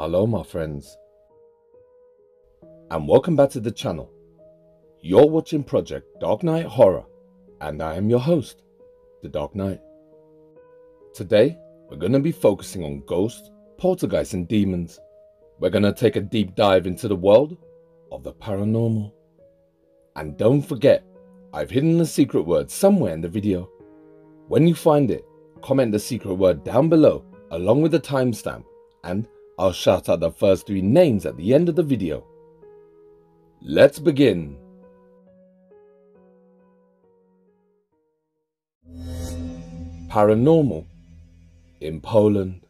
Hello my friends, and welcome back to the channel. You're watching Project Dark Knight Horror, and I am your host, The Dark Knight. Today, we're going to be focusing on ghosts, poltergeists and demons. We're going to take a deep dive into the world of the paranormal. And don't forget, I've hidden a secret word somewhere in the video. When you find it, comment the secret word down below along with the timestamp, and I'll shout out the first 3 names at the end of the video. Let's begin. Paranormal in Poland.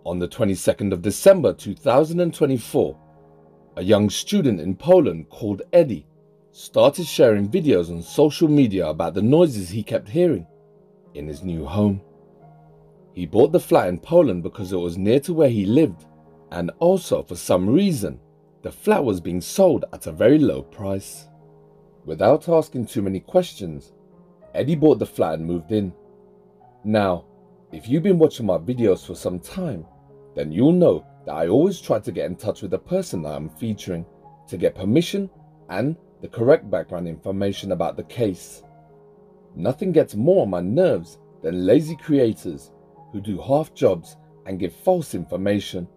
On the 22nd of December 2024, a young student in Poland called Eddie started sharing videos on social media about the noises he kept hearing in his new home. He bought the flat in Poland because it was near to where he lived, and also for some reason, the flat was being sold at a very low price. Without asking too many questions, Eddie bought the flat and moved in. Now, if you've been watching my videos for some time, then you'll know that I always try to get in touch with the person that I'm featuring to get permission and the correct background information about the case. Nothing gets more on my nerves than lazy creators who do half jobs and give false information.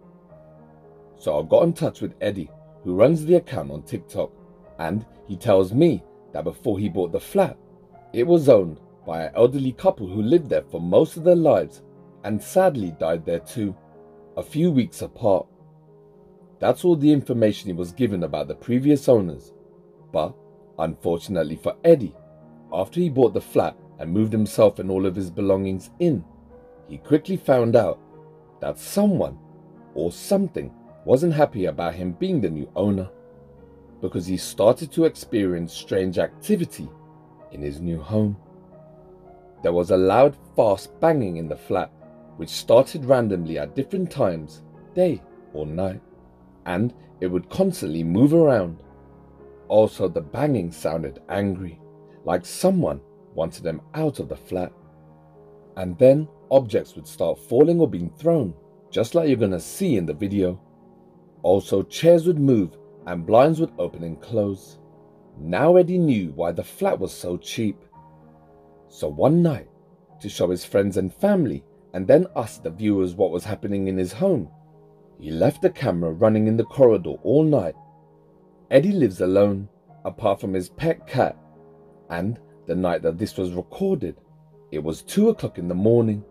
So I got in touch with Eddie, who runs the account on TikTok, and he tells me that before he bought the flat, it was owned by an elderly couple who lived there for most of their lives and sadly died there too, a few weeks apart. That's all the information he was given about the previous owners. But unfortunately for Eddie, after he bought the flat and moved himself and all of his belongings in, he quickly found out that someone or something wasn't happy about him being the new owner, because he started to experience strange activity in his new home. There was a loud, fast banging in the flat, which started randomly at different times, day or night, and it would constantly move around. Also, the banging sounded angry, like someone wanted them out of the flat. And then objects would start falling or being thrown, just like you're gonna see in the video. Also, chairs would move and blinds would open and close. Now Eddie knew why the flat was so cheap. So one night, to show his friends and family and then us the viewers what was happening in his home, he left the camera running in the corridor all night. Eddie lives alone, apart from his pet cat, and the night that this was recorded, it was 2 o'clock in the morning.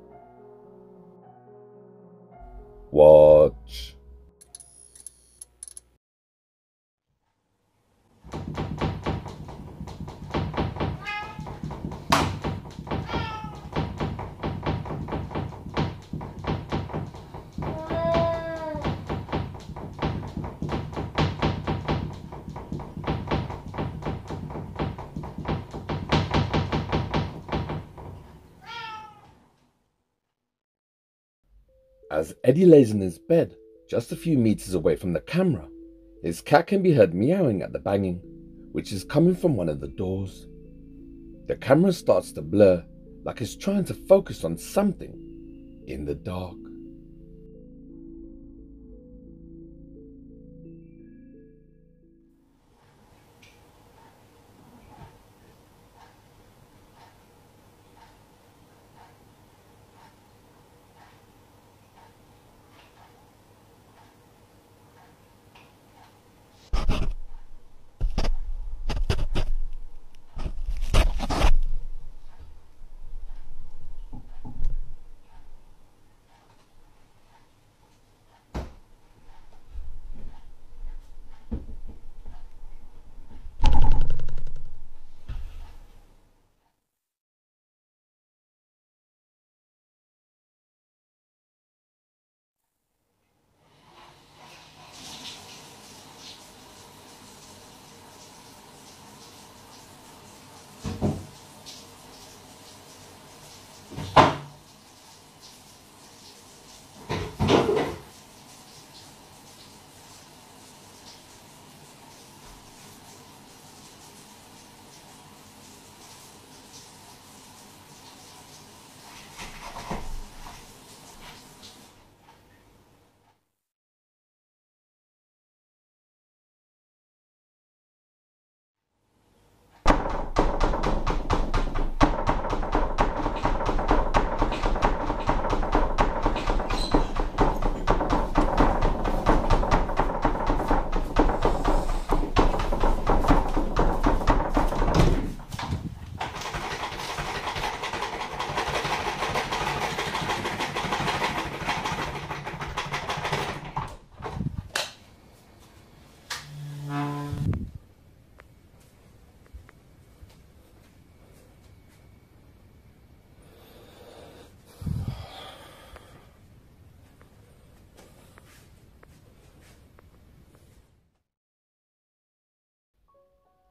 Watch. As Eddie lays in his bed, just a few meters away from the camera, his cat can be heard meowing at the banging, which is coming from one of the doors. The camera starts to blur, like it's trying to focus on something in the dark.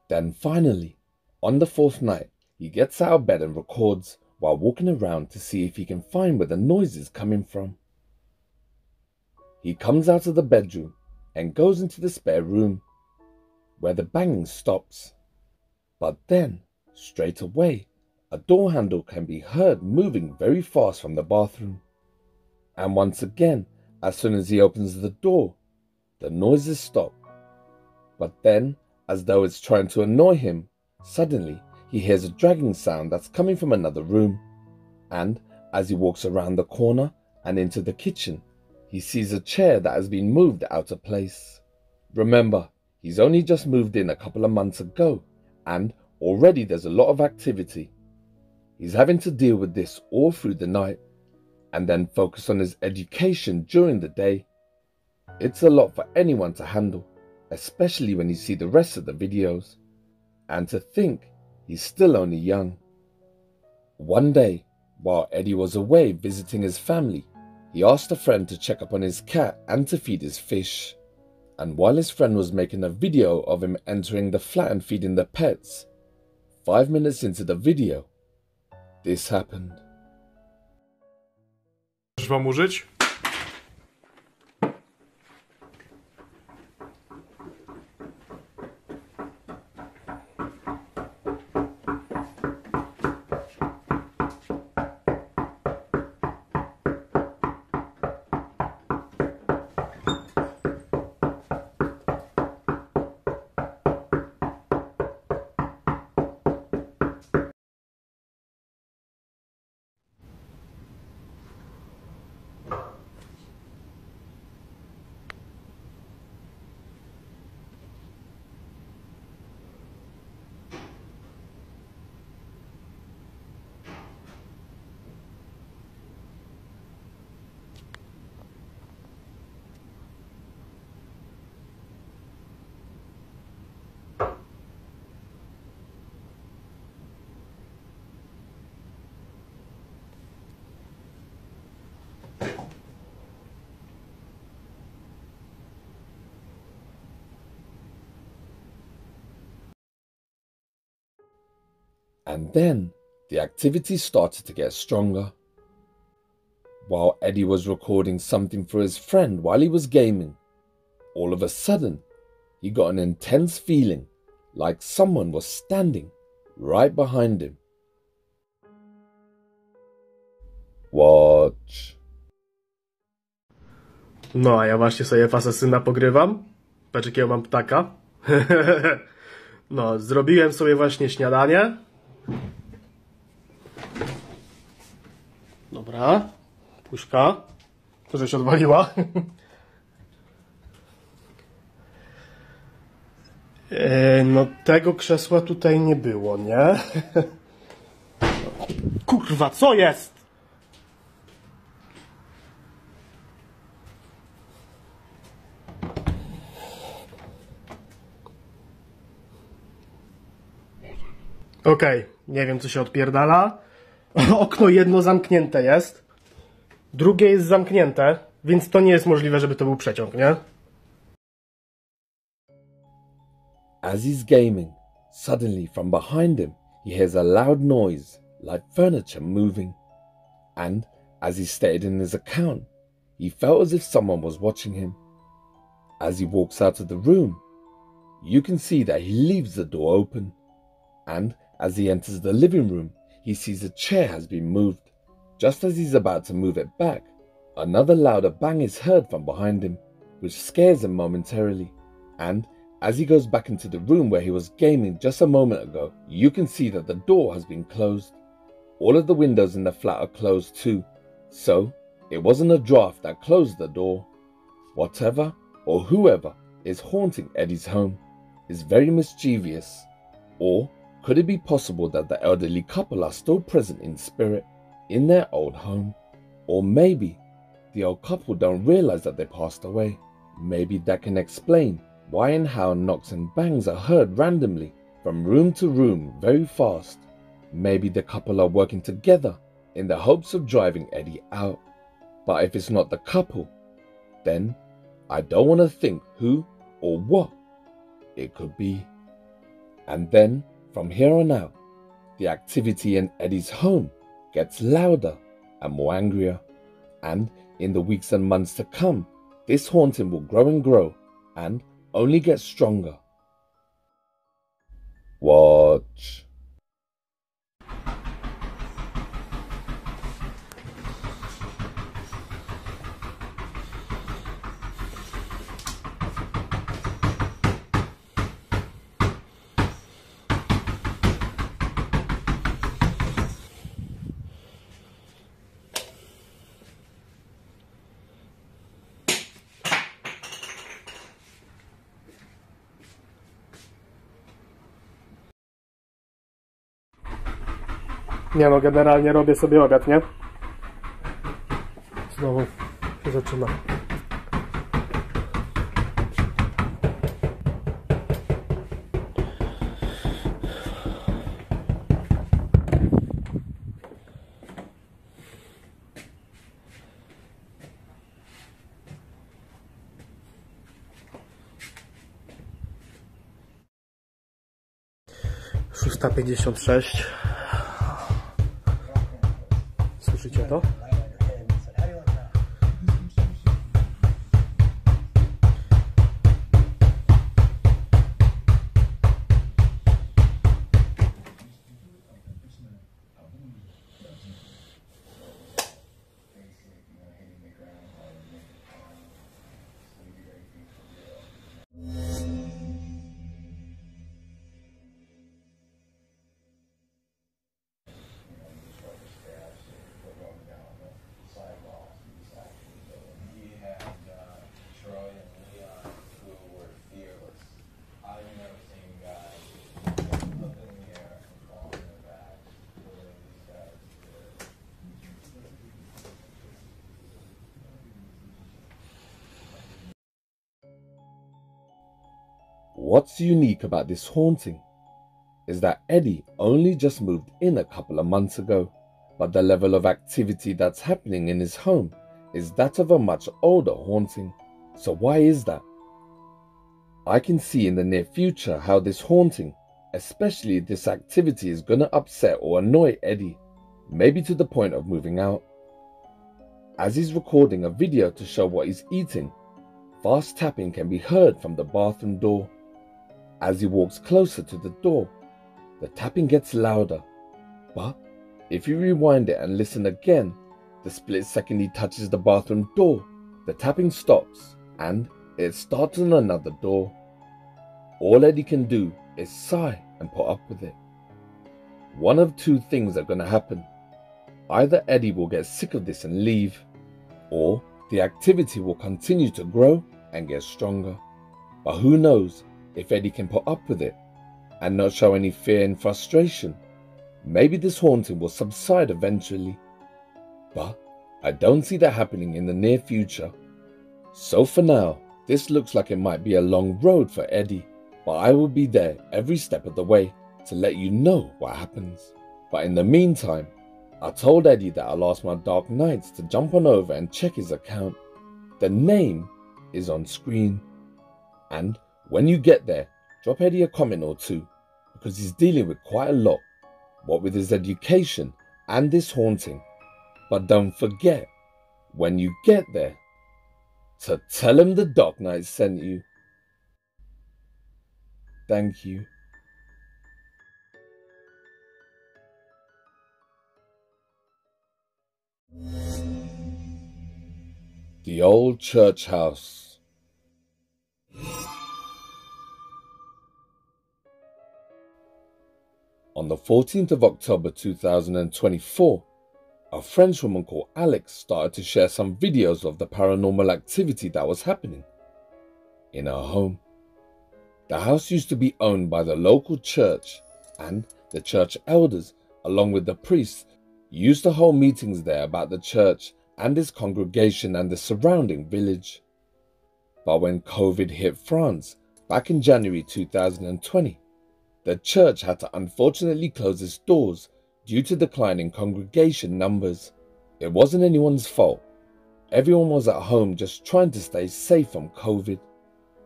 Then finally, on the fourth night, he gets out of bed and records while walking around to see if he can find where the noise is coming from. He comes out of the bedroom and goes into the spare room, where the banging stops. But then, straight away, a door handle can be heard moving very fast from the bathroom. And once again, as soon as he opens the door, the noises stop. But then, as though it's trying to annoy him, suddenly he hears a dragging sound that's coming from another room. And as he walks around the corner and into the kitchen, he sees a chair that has been moved out of place. Remember, he's only just moved in a couple of months ago, and already there's a lot of activity. He's having to deal with this all through the night, and then focus on his education during the day. It's a lot for anyone to handle, especially when you see the rest of the videos. And to think he's still only young. One day, while Eddie was away visiting his family, he asked a friend to check up on his cat and to feed his fish. And while his friend was making a video of him entering the flat and feeding the pets, 5 minutes into the video, this happened. Możesz wam użyć? And then the activity started to get stronger. While Eddie was recording something for his friend while he was gaming, all of a sudden he got an intense feeling like someone was standing right behind him. Watch. No, a ja właśnie sobie w Asasyna pogrywam. Patrz, jakiego mam ptaka. No, zrobiłem sobie właśnie śniadanie. Dobra. Puszka. To, że się odwaliła. No, tego krzesła tutaj nie było, nie? Kurwa, co jest? Okej, nie wiem, co się odpierdala. Okno jedno zamknięte jest. Drugie jest zamknięte, więc to nie jest możliwe, żeby to był przeciąg, nie? As he's gaming, suddenly from behind him, he hears a loud noise like furniture moving. And as he stated in his account, he felt as if someone was watching him. As he walks out of the room, you can see that he leaves the door open. And as he enters the living room, he sees a chair has been moved. Just as he's about to move it back, another louder bang is heard from behind him, which scares him momentarily. And as he goes back into the room where he was gaming just a moment ago, you can see that the door has been closed. All of the windows in the flat are closed too, so it wasn't a draft that closed the door. Whatever or whoever is haunting Eddie's home is very mischievous. Or could it be possible that the elderly couple are still present in spirit in their old home? Or maybe the old couple don't realize that they passed away. Maybe that can explain why and how knocks and bangs are heard randomly from room to room very fast. Maybe the couple are working together in the hopes of driving Eddie out. But if it's not the couple, then I don't want to think who or what it could be. And then, from here on out, the activity in Eddie's home gets louder and more angrier. And in the weeks and months to come, this haunting will grow and grow and only get stronger. Watch. Nie no, generalnie robię sobie obiad, nie? Znowu się zaczyna. Szósta 56. Słyszycie to? What's unique about this haunting is that Eddie only just moved in a couple of months ago, but the level of activity that's happening in his home is that of a much older haunting. So why is that? I can see in the near future how this haunting, especially this activity, is gonna upset or annoy Eddie, maybe to the point of moving out. As he's recording a video to show what he's eating, fast tapping can be heard from the bathroom door. As he walks closer to the door, the tapping gets louder, but if you rewind it and listen again, the split second he touches the bathroom door, the tapping stops and it starts on another door. All Eddie can do is sigh and put up with it. One of two things are going to happen. Either Eddie will get sick of this and leave, or the activity will continue to grow and get stronger. But who knows if Eddie can put up with it and not show any fear and frustration. Maybe this haunting will subside eventually. But I don't see that happening in the near future. So for now, this looks like it might be a long road for Eddie, but I will be there every step of the way to let you know what happens. But in the meantime, I told Eddie that I'll ask my Dark Knights to jump on over and check his account. The name is on screen. And when you get there, drop Eddie a comment or two, because he's dealing with quite a lot, what with his education and this haunting. But don't forget, when you get there, to tell him the Dark Knight sent you. Thank you. The Old Church House. On the 14th of October 2024, a French woman called Alex started to share some videos of the paranormal activity that was happening in her home. The house used to be owned by the local church, and the church elders, along with the priests, used to hold meetings there about the church and its congregation and the surrounding village. But when COVID hit France back in January 2020, the church had to unfortunately close its doors due to declining congregation numbers. It wasn't anyone's fault. Everyone was at home just trying to stay safe from COVID.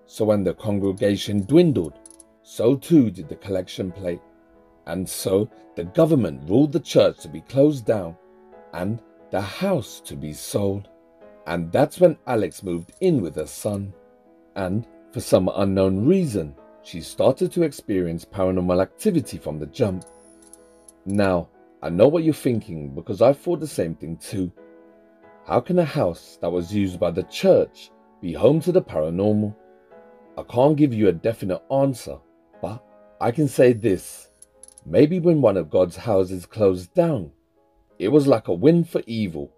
So when the congregation dwindled, so too did the collection plate. And so the government ruled the church to be closed down and the house to be sold. And that's when Alex moved in with her son. And for some unknown reason, she started to experience paranormal activity from the jump. Now, I know what you're thinking because I thought the same thing too. How can a house that was used by the church be home to the paranormal? I can't give you a definite answer, but I can say this. Maybe when one of God's houses closed down, it was like a win for evil,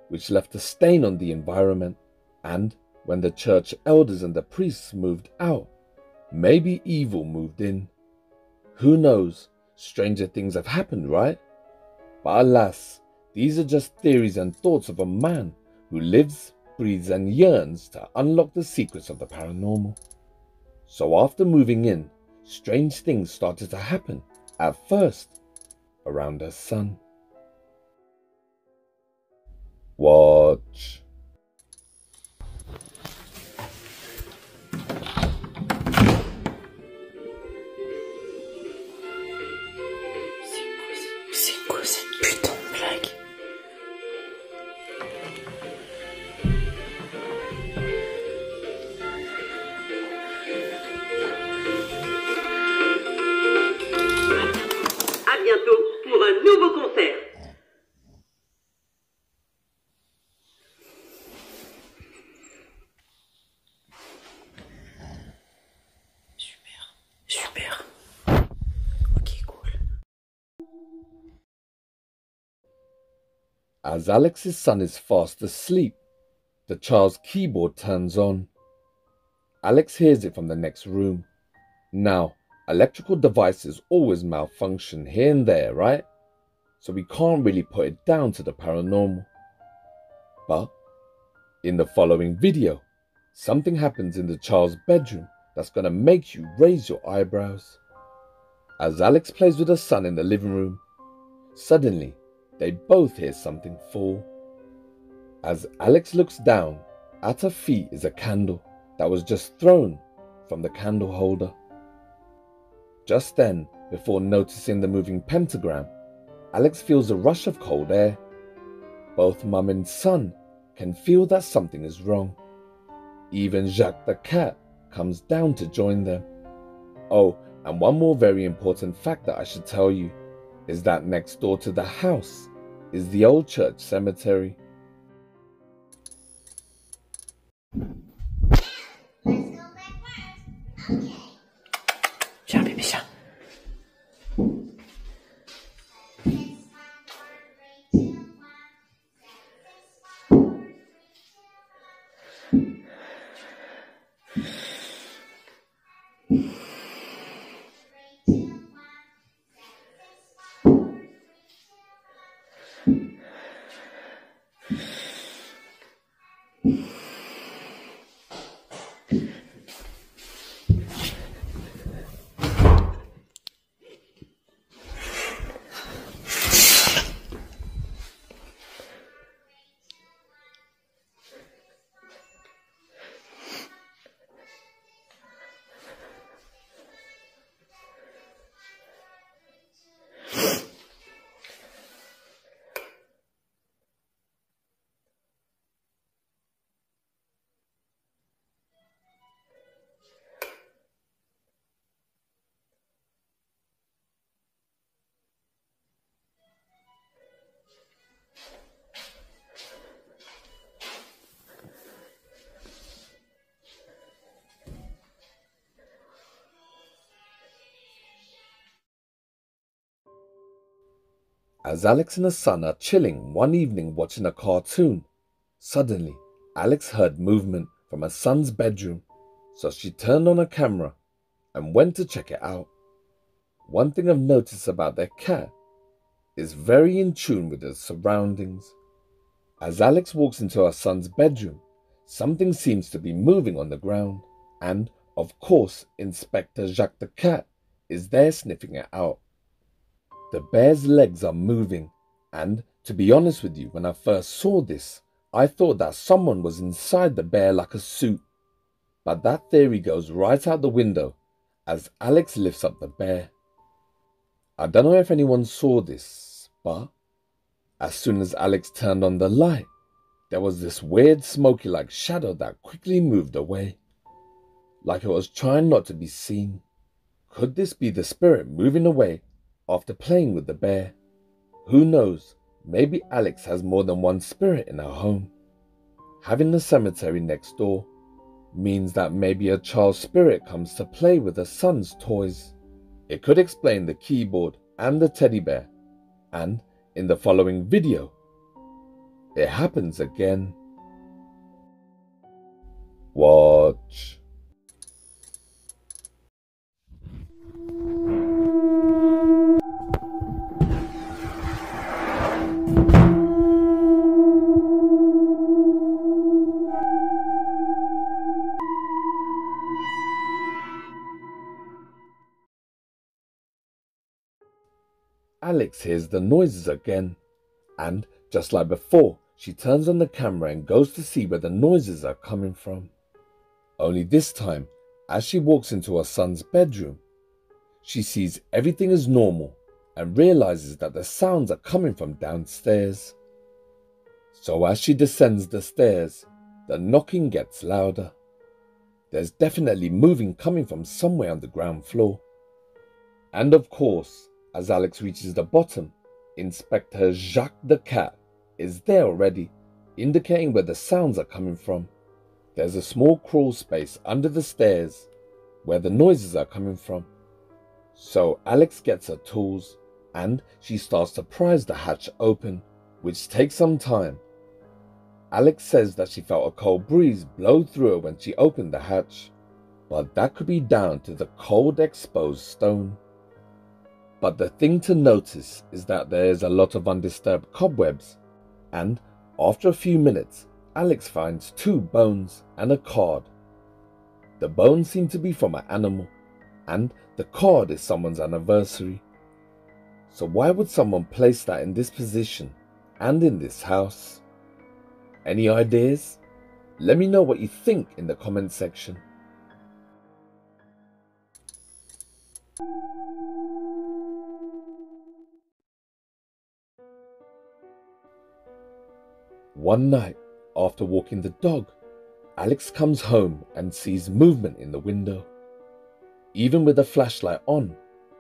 which left a stain on the environment. And when the church elders and the priests moved out, maybe evil moved in. Who knows? Stranger things have happened, right? But alas, these are just theories and thoughts of a man who lives, breathes and yearns to unlock the secrets of the paranormal. So after moving in, strange things started to happen, at first around her son. Watch. C'est quoi cette putain de blague? À bientôt pour un nouveau concert. Super. Ok, cool. As Alex's son is fast asleep, the child's keyboard turns on. Alex hears it from the next room. Now, electrical devices always malfunction here and there, right? So we can't really put it down to the paranormal. But in the following video, something happens in the child's bedroom that's gonna make you raise your eyebrows. As Alex plays with her son in the living room, suddenly they both hear something fall. As Alex looks down, at her feet is a candle that was just thrown from the candle holder. Just then, before noticing the moving pentagram, Alex feels a rush of cold air. Both mum and son can feel that something is wrong. Even Jacques the cat comes down to join them. Oh, and one more very important fact that I should tell you is that next door to the house is the old church cemetery. Viens, bébé, viens. As Alex and her son are chilling one evening watching a cartoon, suddenly Alex heard movement from her son's bedroom, so she turned on her camera and went to check it out. One thing I've noticed about their cat is very in tune with her surroundings. As Alex walks into her son's bedroom, something seems to be moving on the ground, and of course Inspector Jacques the cat is there sniffing it out. The bear's legs are moving, and to be honest with you, when I first saw this, I thought that someone was inside the bear like a suit. But that theory goes right out the window, as Alex lifts up the bear. I don't know if anyone saw this, but as soon as Alex turned on the light, there was this weird smoky-like shadow that quickly moved away, like it was trying not to be seen. Could this be the spirit moving away after playing with the bear? Who knows, maybe Alex has more than one spirit in her home. Having the cemetery next door means that maybe a child's spirit comes to play with her son's toys. It could explain the keyboard and the teddy bear, and in the following video, it happens again. Watch. Alex hears the noises again, and just like before, she turns on the camera and goes to see where the noises are coming from. Only this time, as she walks into her son's bedroom, she sees everything is normal and realizes that the sounds are coming from downstairs. So as she descends the stairs, the knocking gets louder. There's definitely moving coming from somewhere on the ground floor. And of course, as Alex reaches the bottom, Inspector Jacques the cat is there already, indicating where the sounds are coming from. There's a small crawl space under the stairs where the noises are coming from. So Alex gets her tools and she starts to prise the hatch open, which takes some time. Alex says that she felt a cold breeze blow through her when she opened the hatch, but that could be down to the cold exposed stone. But the thing to notice is that there is a lot of undisturbed cobwebs, and after a few minutes, Alex finds 2 bones and a card. The bones seem to be from an animal, and the card is someone's anniversary. So why would someone place that in this position and in this house? Any ideas? Let me know what you think in the comment section. One night, after walking the dog, Alex comes home and sees movement in the window. Even with a flashlight on,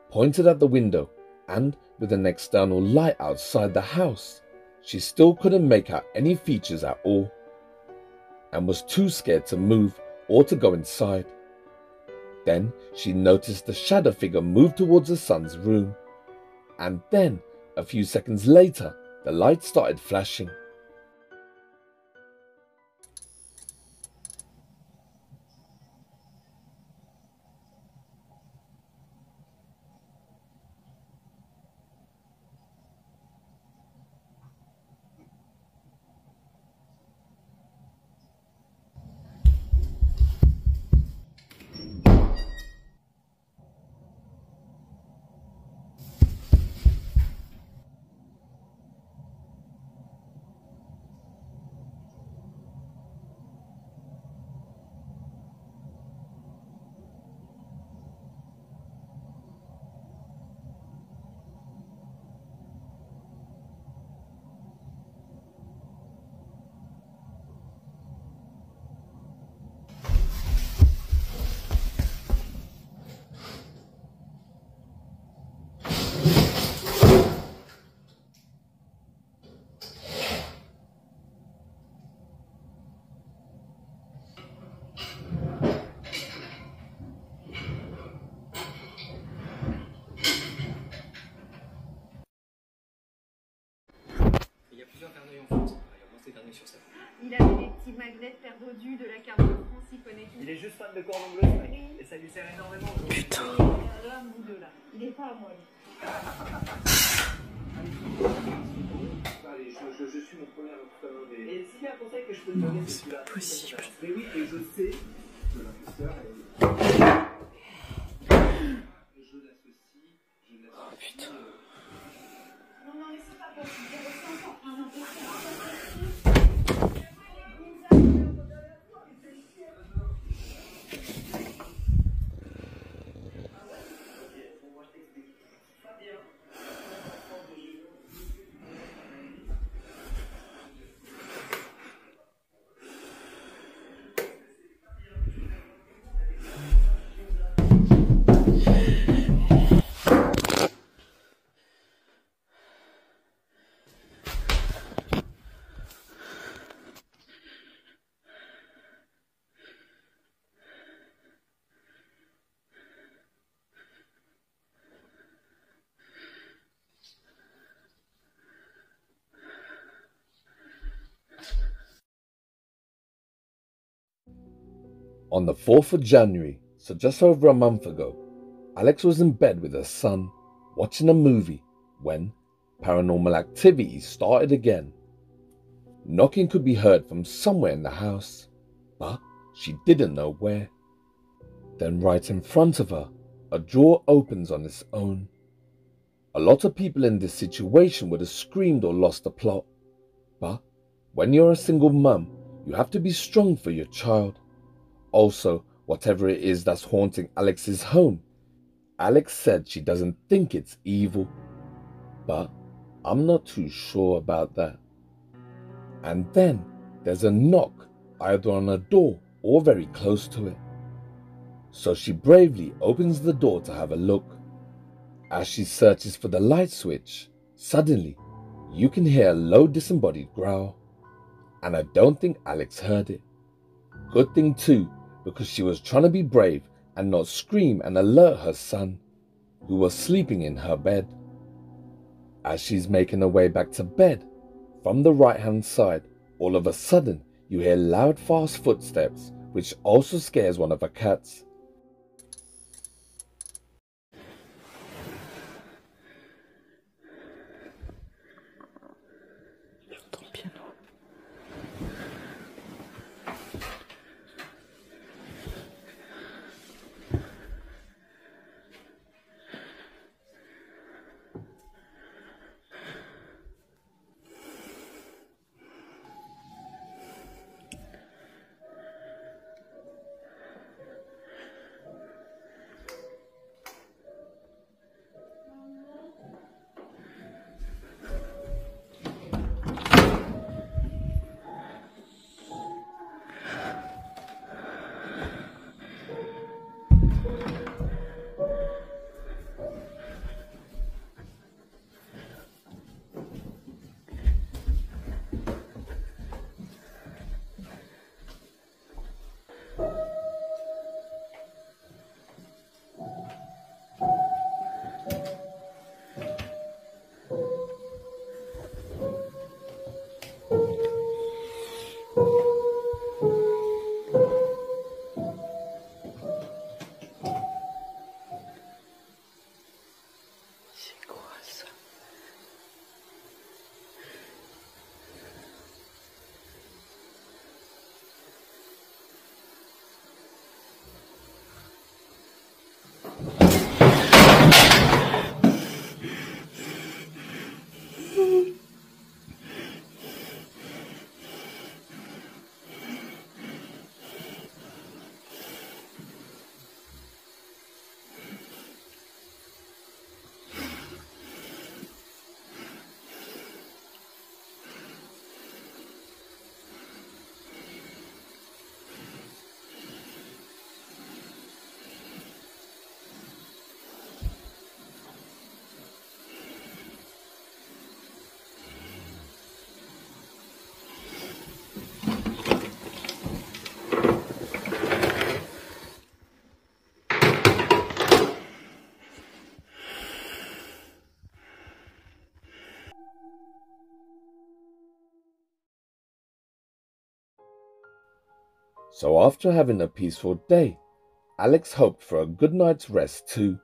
pointed at the window, and with an external light outside the house, she still couldn't make out any features at all, and was too scared to move or to go inside. Then she noticed the shadow figure move towards her son's room, and then, a few seconds later, the light started flashing. Il avait des petits magnets perdus de la carte de France, il connaît tout. Il est juste fan de cordon bleu, ce mec. Et ça lui sert énormément. Putain. L'un ou deux là. Il est pas à moi. Allez, je suis mon premier recruteur. Et s'il y a un conseil que je peux te donner, c'est que tu l'as. Possible. Mais oui, et je sais que l'imposteur est. Je l'associe, je l'associe. Putain. Non, non, mais c'est pas possible. J'ai reçu encore un imposteur. On the 4th of January, so just over a month ago, Alex was in bed with her son, watching a movie, when paranormal activity started again. Knocking could be heard from somewhere in the house, but she didn't know where. Then right in front of her, a drawer opens on its own. A lot of people in this situation would have screamed or lost the plot, but when you're a single mum, you have to be strong for your child. Also, whatever it is that's haunting Alex's home, Alex said she doesn't think it's evil, but I'm not too sure about that. And then there's a knock either on a door or very close to it. So she bravely opens the door to have a look. As she searches for the light switch, suddenly you can hear a low disembodied growl. And I don't think Alex heard it. Good thing too, because she was trying to be brave and not scream and alert her son, who was sleeping in her bed. As she's making her way back to bed, from the right-hand side, all of a sudden you hear loud, fast footsteps, which also scares one of her cats. J'entends le piano. C'est quoi ça? So after having a peaceful day, Alex hoped for a good night's rest too.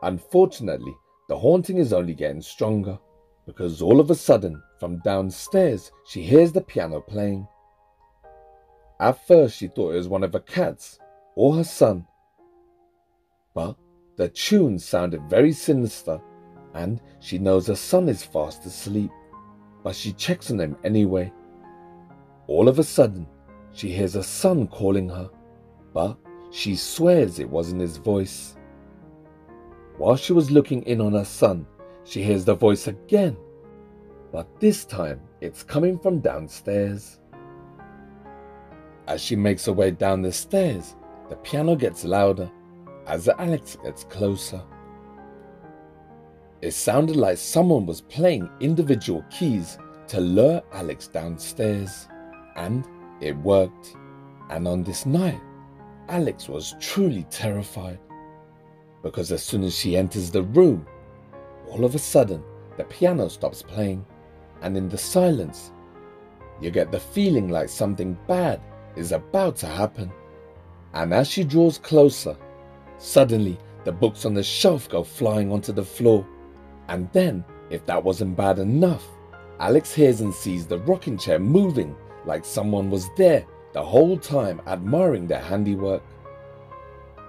Unfortunately, the haunting is only getting stronger, because all of a sudden, from downstairs, she hears the piano playing. At first she thought it was one of her cats, or her son. But the tune sounded very sinister, and she knows her son is fast asleep, but she checks on him anyway. All of a sudden, she hears her son calling her, but she swears it wasn't his voice. While she was looking in on her son, she hears the voice again, but this time it's coming from downstairs. As she makes her way down the stairs, the piano gets louder as Alex gets closer. It sounded like someone was playing individual keys to lure Alex downstairs, and it worked. And on this night, Alex was truly terrified, because as soon as she enters the room, all of a sudden the piano stops playing, and in the silence, you get the feeling like something bad is about to happen. and as she draws closer, suddenly the books on the shelf go flying onto the floor. And then, if that wasn't bad enough, Alex hears and sees the rocking chair moving like someone was there the whole time admiring their handiwork.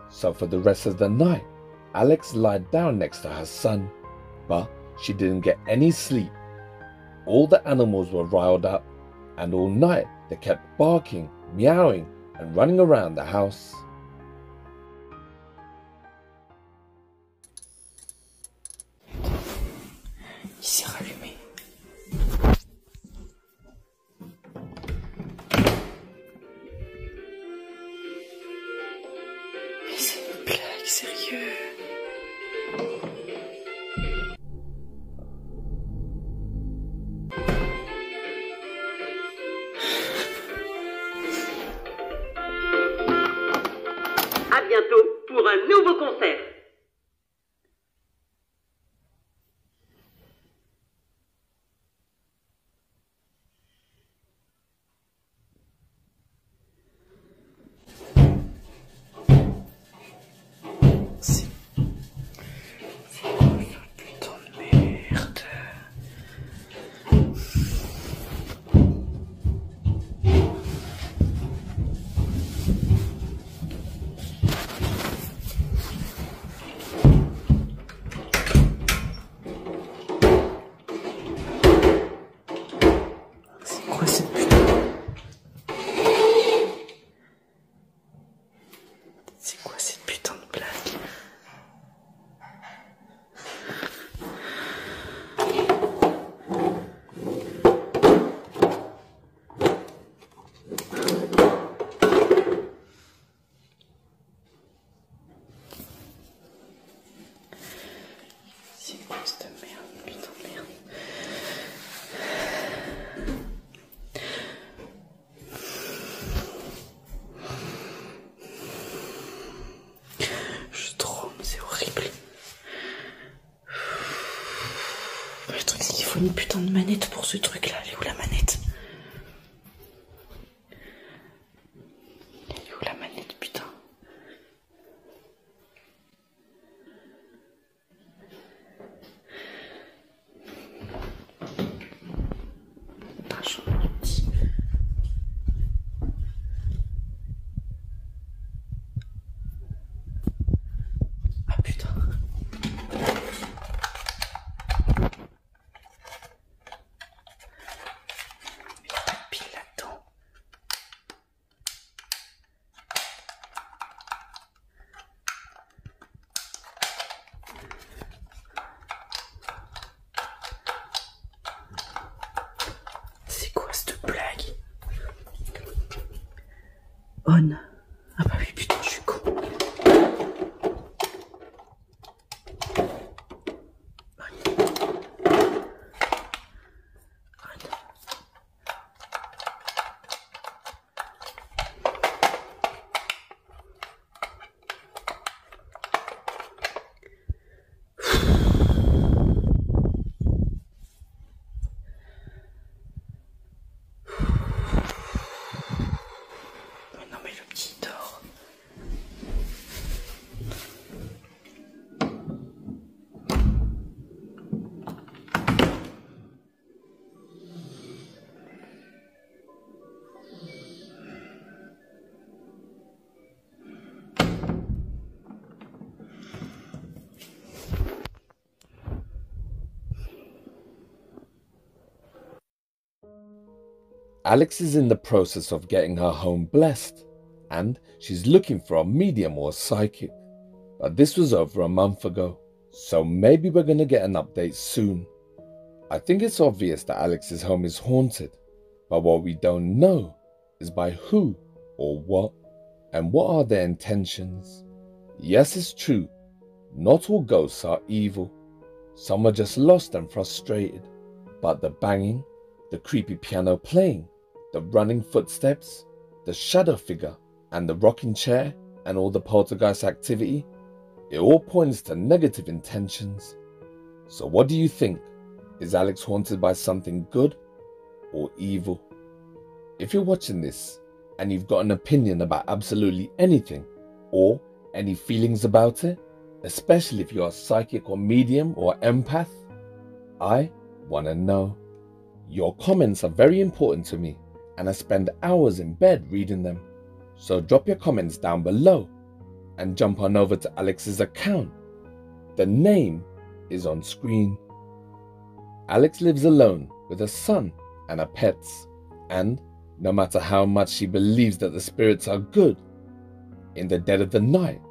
So for the rest of the night, Alex lied down next to her son, but she didn't get any sleep. All the animals were riled up, and all night they kept barking, meowing, and running around the house. Il s'est rallumé. Mais c'est une blague, sérieux. À bientôt pour un nouveau concert. C'est quoi ça, putain de merde? C'est quoi cette putain? C'est quoi cette putain de blague? C'est quoi cette merde, putain de merde? Je tremble, c'est horrible. Le truc c'est qu'il faut une putain de manette pour ce truc là. Elle est où la manette? Elle est où la manette, putain? Putain, j'en ai dit. Ah putain. Putain, pile là-dedans. C'est quoi cette blague? On. Ah bah oui, putain, je suis con. Non mais le petit dort. Alex is in the process of getting her home blessed, and she's looking for a medium or a psychic. But this was over a month ago, so maybe we're gonna get an update soon. I think it's obvious that Alex's home is haunted, but what we don't know is by who or what, and what are their intentions. Yes, it's true, not all ghosts are evil. Some are just lost and frustrated, but the banging, the creepy piano playing, the running footsteps, the shadow figure, and the rocking chair, and all the poltergeist activity, it all points to negative intentions. So what do you think? Is Alex haunted by something good or evil? If you're watching this and you've got an opinion about absolutely anything, or any feelings about it, especially if you're a psychic or medium or empath, I want to know. Your comments are very important to me, and I spend hours in bed reading them. So drop your comments down below and jump on over to Alex's account. The name is on screen. Alex lives alone with a son and her pets, and no matter how much she believes that the spirits are good, in the dead of the night,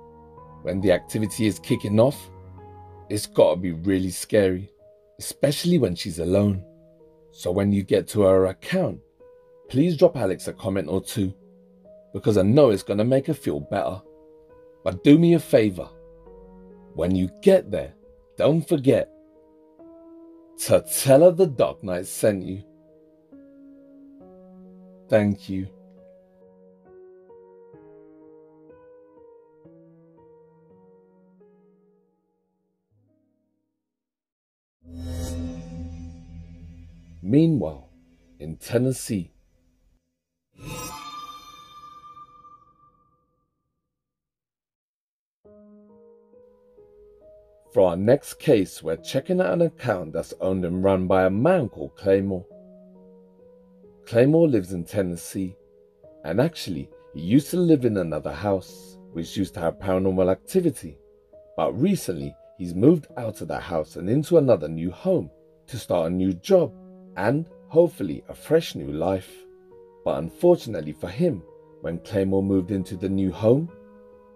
when the activity is kicking off, it's gotta be really scary, especially when she's alone. So when you get to her account, please drop Alex a comment or two, because I know it's gonna make her feel better. But do me a favor, when you get there, don't forget to tell her the Dark Knight sent you. Thank you. Meanwhile, in Tennessee, for our next case, we're checking out an account that's owned and run by a man called Claymore. Claymore lives in Tennessee, and actually, he used to live in another house, which used to have paranormal activity, but recently he's moved out of that house and into another new home to start a new job and hopefully a fresh new life. But unfortunately for him, when Claymore moved into the new home,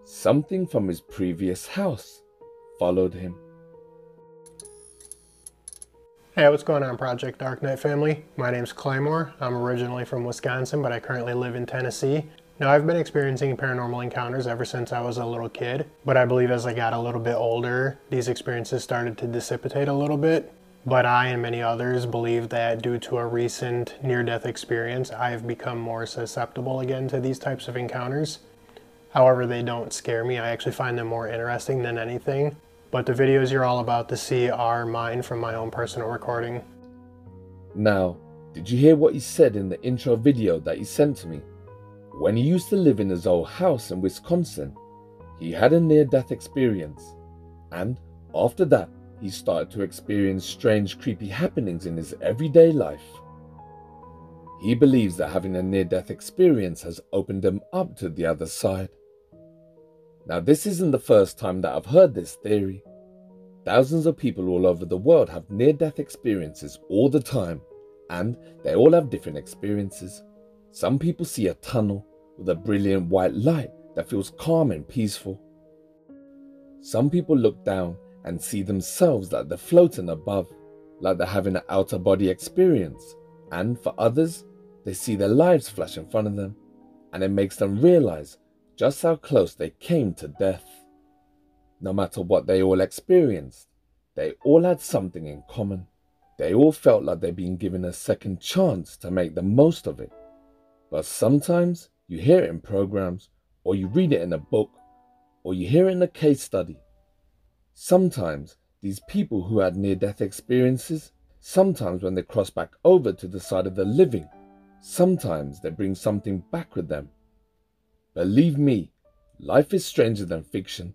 something from his previous house followed him. Hey, what's going on, Project Dark Knight family? My name's Claymore. I'm originally from Wisconsin, but I currently live in Tennessee. Now, I've been experiencing paranormal encounters ever since I was a little kid, but I believe as I got a little bit older, these experiences started to dissipate a little bit. But I and many others believe that due to a recent near-death experience, I have become more susceptible again to these types of encounters. However, they don't scare me. I actually find them more interesting than anything. But the videos you're all about to see are mine from my own personal recording. Now, did you hear what he said in the intro video that he sent to me? When he used to live in his old house in Wisconsin, he had a near-death experience. And after that, he started to experience strange, creepy happenings in his everyday life. He believes that having a near-death experience has opened him up to the other side. Now, this isn't the first time that I've heard this theory. Thousands of people all over the world have near-death experiences all the time, and they all have different experiences. Some people see a tunnel with a brilliant white light that feels calm and peaceful. Some people look down and see themselves like they're floating above, like they're having an outer body experience. And for others, they see their lives flash in front of them, and it makes them realize just how close they came to death. No matter what they all experienced, they all had something in common. They all felt like they'd been given a second chance to make the most of it. But sometimes you hear it in programs, or you read it in a book, or you hear it in a case study. Sometimes these people who had near-death experiences, sometimes when they cross back over to the side of the living, sometimes they bring something back with them. Believe me, life is stranger than fiction.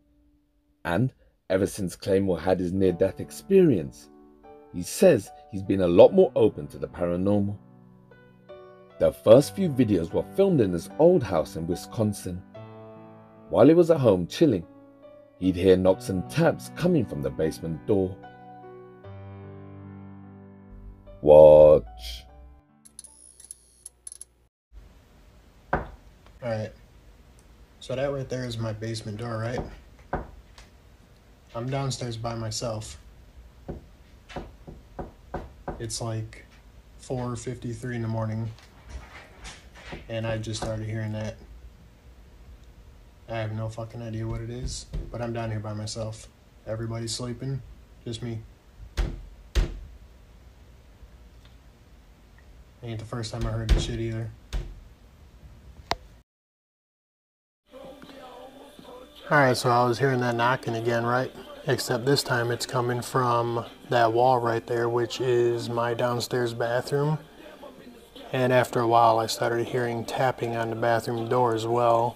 And ever since Claymore had his near-death experience, he says he's been a lot more open to the paranormal. The first few videos were filmed in his old house in Wisconsin. While he was at home chilling, he'd hear knocks and taps coming from the basement door. Watch. Alright, so that right there is my basement door, right? I'm downstairs by myself. It's like 4:53 in the morning, and I just started hearing that. I have no fucking idea what it is, but I'm down here by myself. Everybody's sleeping, just me. Ain't the first time I heard this shit either. Alright, so I was hearing that knocking again, right? Except this time it's coming from that wall right there, which is my downstairs bathroom. And after a while, I started hearing tapping on the bathroom door as well.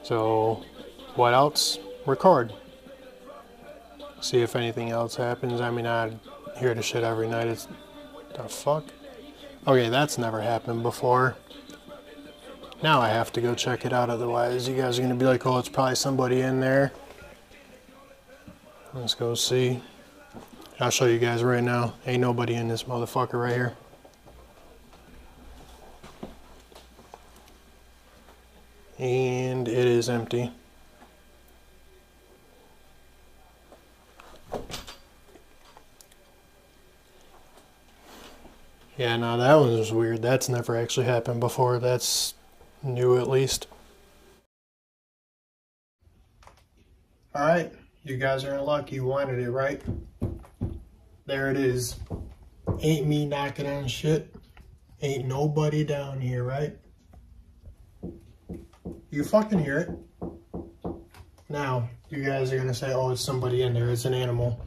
So, what else? Record. See if anything else happens. I mean, I hear the shit every night. It's the fuck? Okay, that's never happened before. Now I have to go check it out, otherwise you guys are gonna be like, oh, it's probably somebody in there. Let's go see. I'll show you guys right now. Ain't nobody in this motherfucker right here. And it is empty. Yeah, no, that one was weird. That's never actually happened before. That's new, at least. Alright, you guys are in luck. You wanted it, right? There it is. Ain't me knocking on shit. Ain't nobody down here, right? You fucking hear it. Now, you guys are gonna say, oh, it's somebody in there. It's an animal.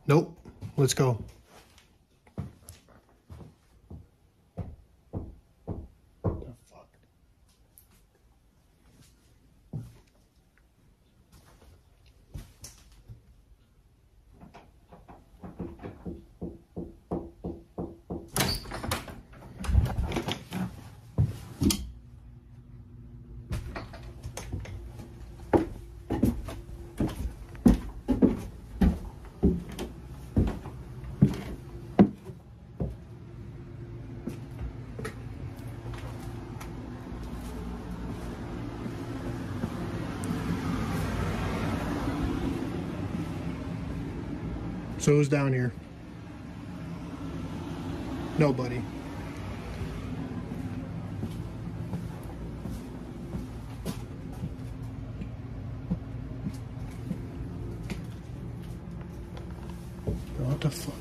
Nope. Let's go. So who's down here? Nobody. What the fuck?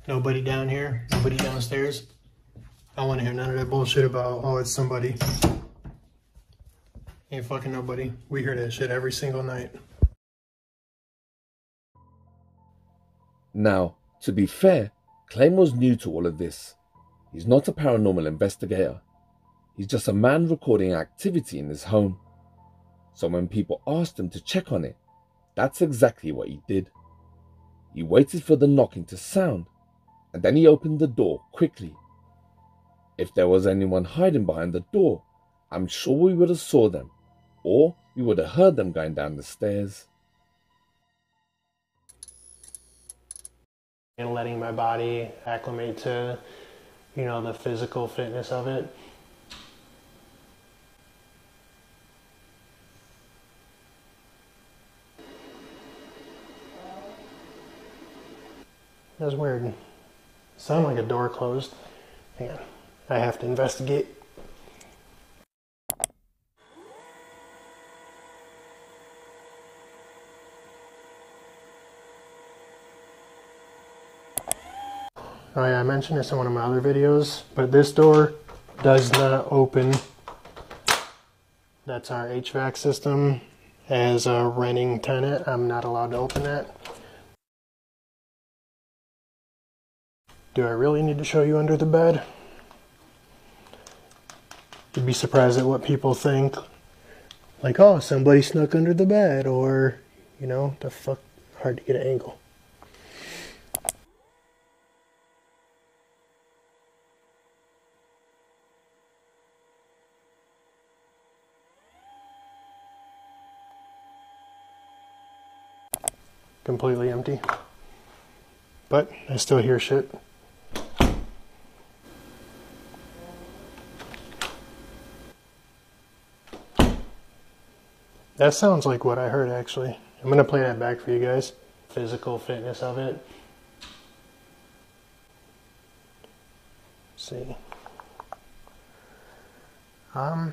Nobody down here, nobody downstairs. I don't want to hear none of that bullshit about, oh, it's somebody. Ain't fucking nobody. We hear that shit every single night. Now, to be fair, Claymore's new to all of this. He's not a paranormal investigator. He's just a man recording activity in his home. So when people asked him to check on it, that's exactly what he did. He waited for the knocking to sound, and then he opened the door quickly. If there was anyone hiding behind the door, I'm sure we would have saw them, or we would have heard them going down the stairs. And letting my body acclimate to, you know, the physical fitness of it. That's weird. Sound like a door closed. Hang on. I have to investigate. Oh yeah, I mentioned this in one of my other videos, but this door does not open. That's our HVAC system. As a renting tenant, I'm not allowed to open that. Do I really need to show you under the bed? You'd be surprised at what people think. Like, oh, somebody snuck under the bed, or, you know, the fuck, hard to get an angle. Completely empty. But I still hear shit. That sounds like what I heard, actually. I'm gonna play that back for you guys. Physical fitness of it. Let's see. Yeah.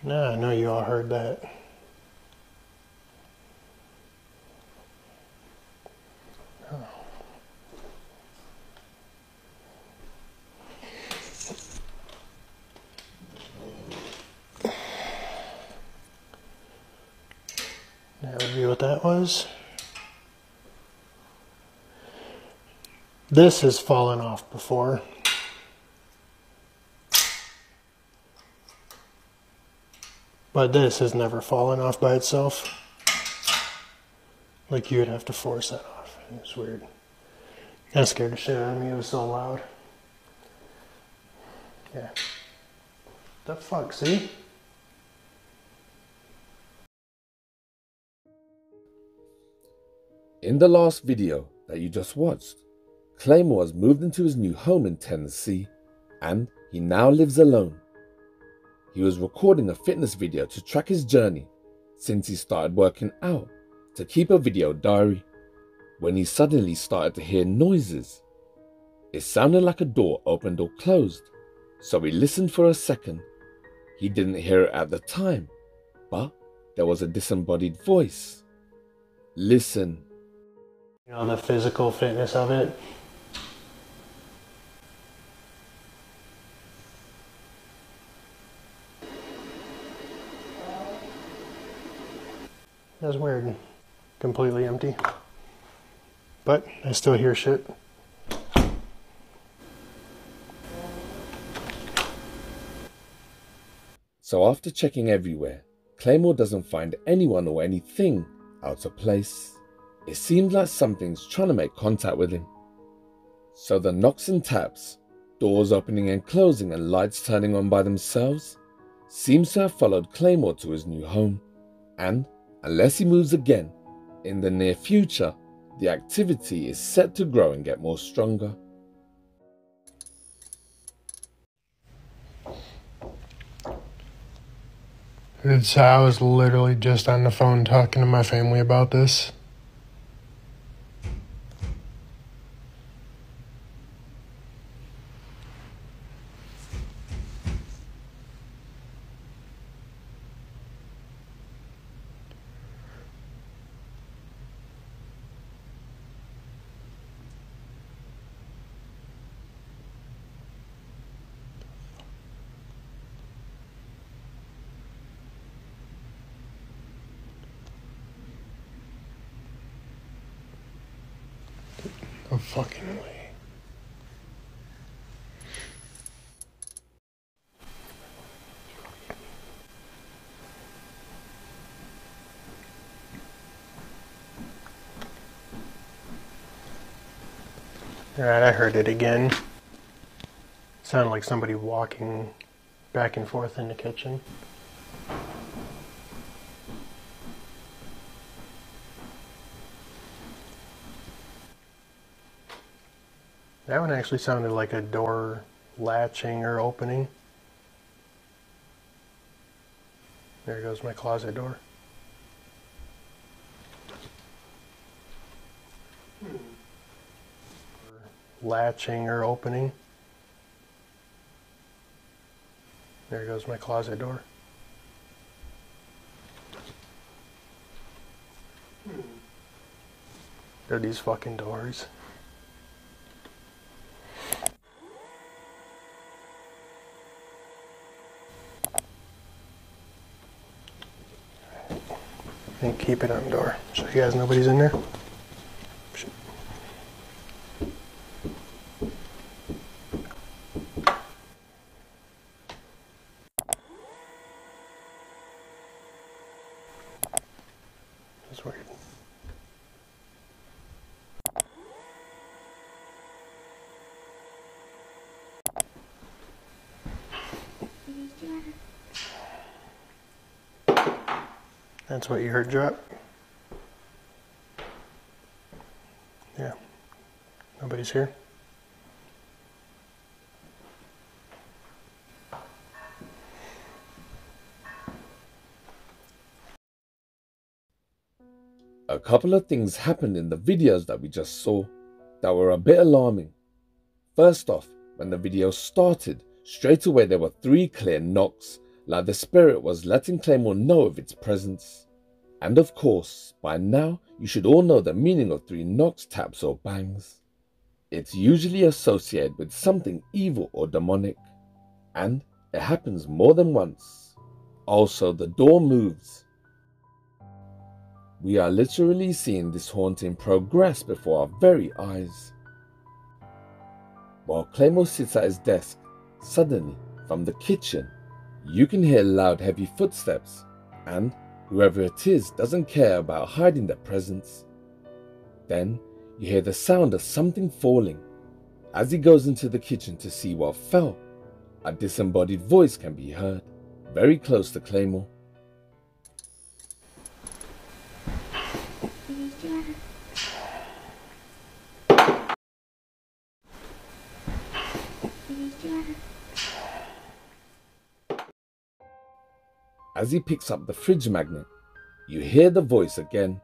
No, I know you all heard that. review what that was. This has fallen off before. But this has never fallen off by itself. Like you would have to force that off. It's weird. That scared the shit out of me. It was so loud. Yeah. The fuck, see? In the last video that you just watched, Claymore has moved into his new home in Tennessee, and he now lives alone. He was recording a fitness video to track his journey since he started working out to keep a video diary, when he suddenly started to hear noises. It sounded like a door opened or closed, so he listened for a second. He didn't hear it at the time, but there was a disembodied voice. Listen. You know, the physical fitness of it. That's weird. Completely empty. But I still hear shit. So after checking everywhere, Claymore doesn't find anyone or anything out of place. It seems like something's trying to make contact with him. So the knocks and taps, doors opening and closing and lights turning on by themselves, seems to have followed Claymore to his new home. And unless he moves again, in the near future, the activity is set to grow and get more stronger. I was literally just on the phone talking to my family about this. No fucking way. Alright, I heard it again. Sounded like somebody walking back and forth in the kitchen. That one actually sounded like a door latching or opening. There goes my closet door. Latching or opening. There goes my closet door. They're these fucking doors. And keep it on the door so you guys nobody's in there. Shit. That's weird. That's what you heard drop? Yeah. Nobody's here? A couple of things happened in the videos that we just saw that were a bit alarming. First off, when the video started, straight away there were 3 clear knocks, like the spirit was letting Claymore know of its presence. And of course, by now, you should all know the meaning of 3 knocks, taps or bangs. It's usually associated with something evil or demonic, and it happens more than once. Also, the door moves. We are literally seeing this haunting progress before our very eyes. While Claymore sits at his desk, suddenly, from the kitchen, you can hear loud heavy footsteps, and whoever it is doesn't care about hiding their presence. Then you hear the sound of something falling. As he goes into the kitchen to see what fell, a disembodied voice can be heard, very close to Claymore. As he picks up the fridge magnet, you hear the voice again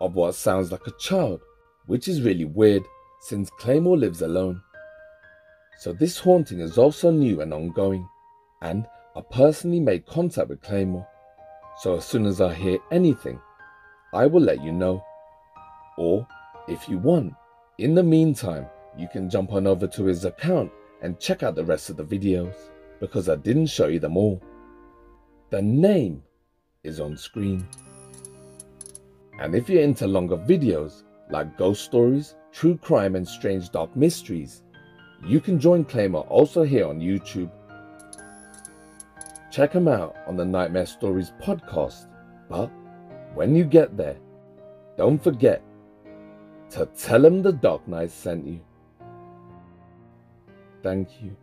of what sounds like a child, which is really weird since Claymore lives alone. So this haunting is also new and ongoing, and I personally made contact with Claymore. So as soon as I hear anything, I will let you know. Or, if you want, in the meantime, you can jump on over to his account and check out the rest of the videos, because I didn't show you them all. The name is on screen. And if you're into longer videos, like ghost stories, true crime and strange dark mysteries, you can join Claymore also here on YouTube. Check him out on the Nightmare Stories podcast, but when you get there, don't forget to tell him the Dark Knight sent you. Thank you.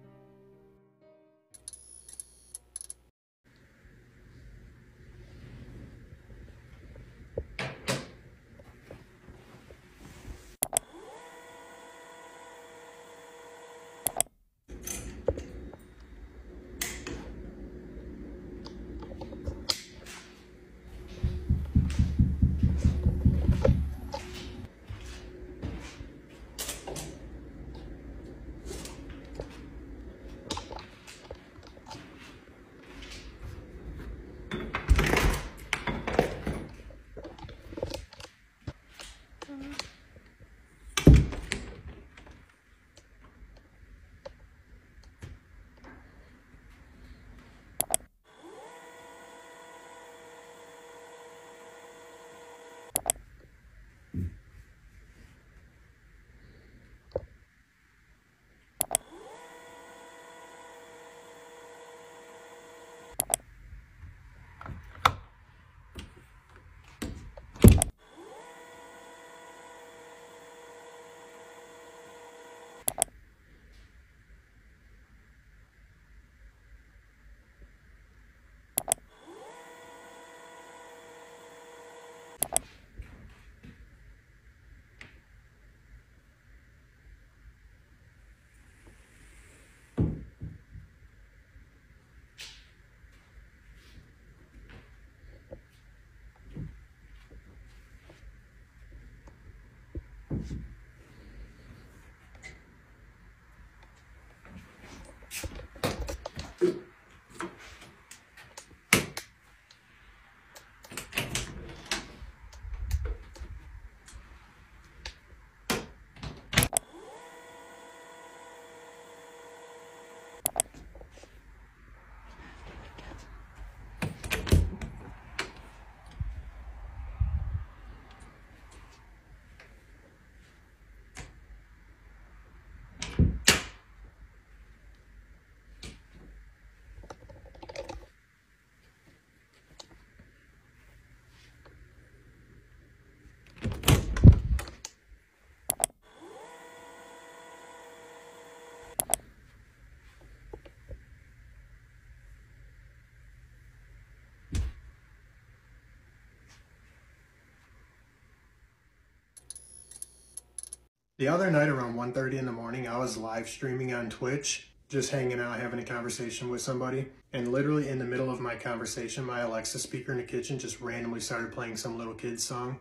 The other night around 1:30 in the morning, I was live streaming on Twitch, just hanging out, having a conversation with somebody. And literally in the middle of my conversation, my Alexa speaker in the kitchen just randomly started playing some little kid's song.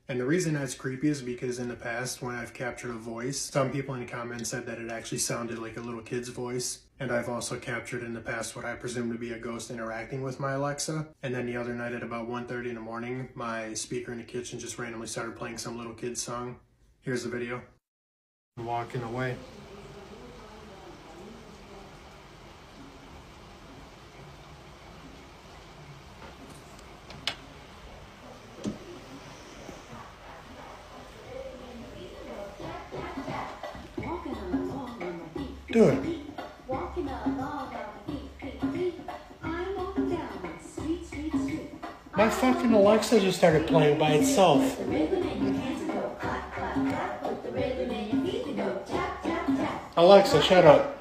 And the reason that's creepy is because in the past, when I've captured a voice, some people in the comments said that it actually sounded like a little kid's voice. And I've also captured in the past what I presume to be a ghost interacting with my Alexa. And then the other night at about 1:30 in the morning, my speaker in the kitchen just randomly started playing some little kid's song. Here's the video. Walking away. Dude. Walking along down the beat. I'm walking down the street. My fucking Alexa just started playing by itself. The rhythm in your hands to go clap, clap, clap. Put the rhythm in your feet to go tap, tap, tap. Alexa, shut up.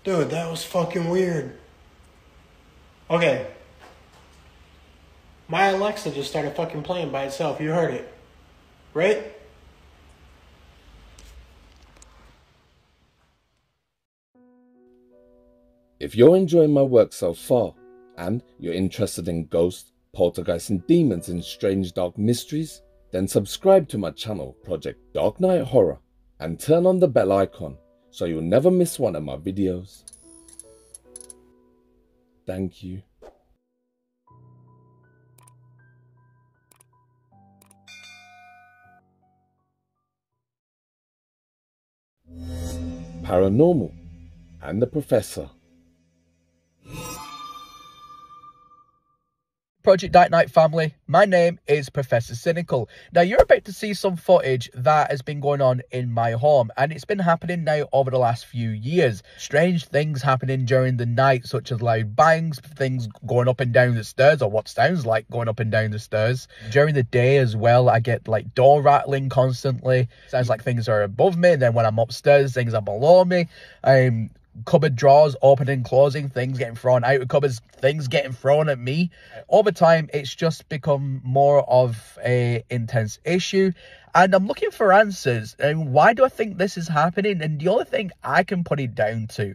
Dude, that was fucking weird. Okay. My Alexa just started fucking playing by itself. You heard it. Right? If you're enjoying my work so far, and you're interested in ghosts, poltergeists and demons and strange dark mysteries, then subscribe to my channel, Project Dark Night Horror, and turn on the bell icon so you'll never miss one of my videos. Thank you. Paranormal and the Professor. Project Dark Night family, my name is Professor Cynical. Now you're about to see some footage that has been going on in my home, and it's been happening now over the last few years. Strange things happening during the night, such as loud bangs, things going up and down the stairs, or what sounds like going up and down the stairs. During the day as well, I get like door rattling constantly. Sounds like things are above me, and then when I'm upstairs, things are below me. Cupboard drawers opening and closing, things getting thrown out of cupboards, things getting thrown at me. Over time, it's just become more of a intense issue, and I'm looking for answers. And why do I think this is happening? And the only thing I can put it down to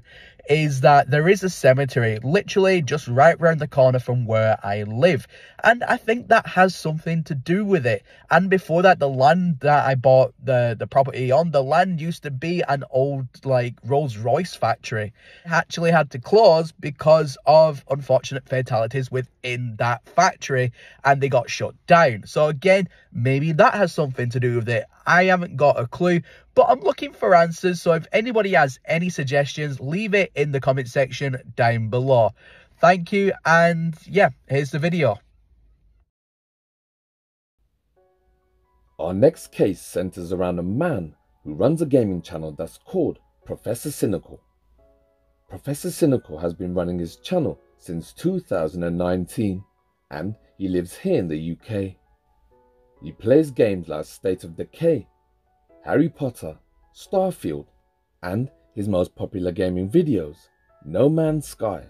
is that there is a cemetery literally just right around the corner from where I live, and I think that has something to do with it. And before that, the land that I bought the property on, the land used to be an old like Rolls-Royce factory. It actually had to close because of unfortunate fatalities within that factory, and they got shut down. So again, maybe that has something to do with it. I haven't got a clue, but I'm looking for answers. So if anybody has any suggestions, leave it in the comment section down below. Thank you, and yeah, here's the video. Our next case centers around a man who runs a gaming channel that's called Professor Cynical. Professor Cynical has been running his channel since 2019, and he lives here in the UK. He plays games like State of Decay, Harry Potter, Starfield, and his most popular gaming videos, No Man's Sky.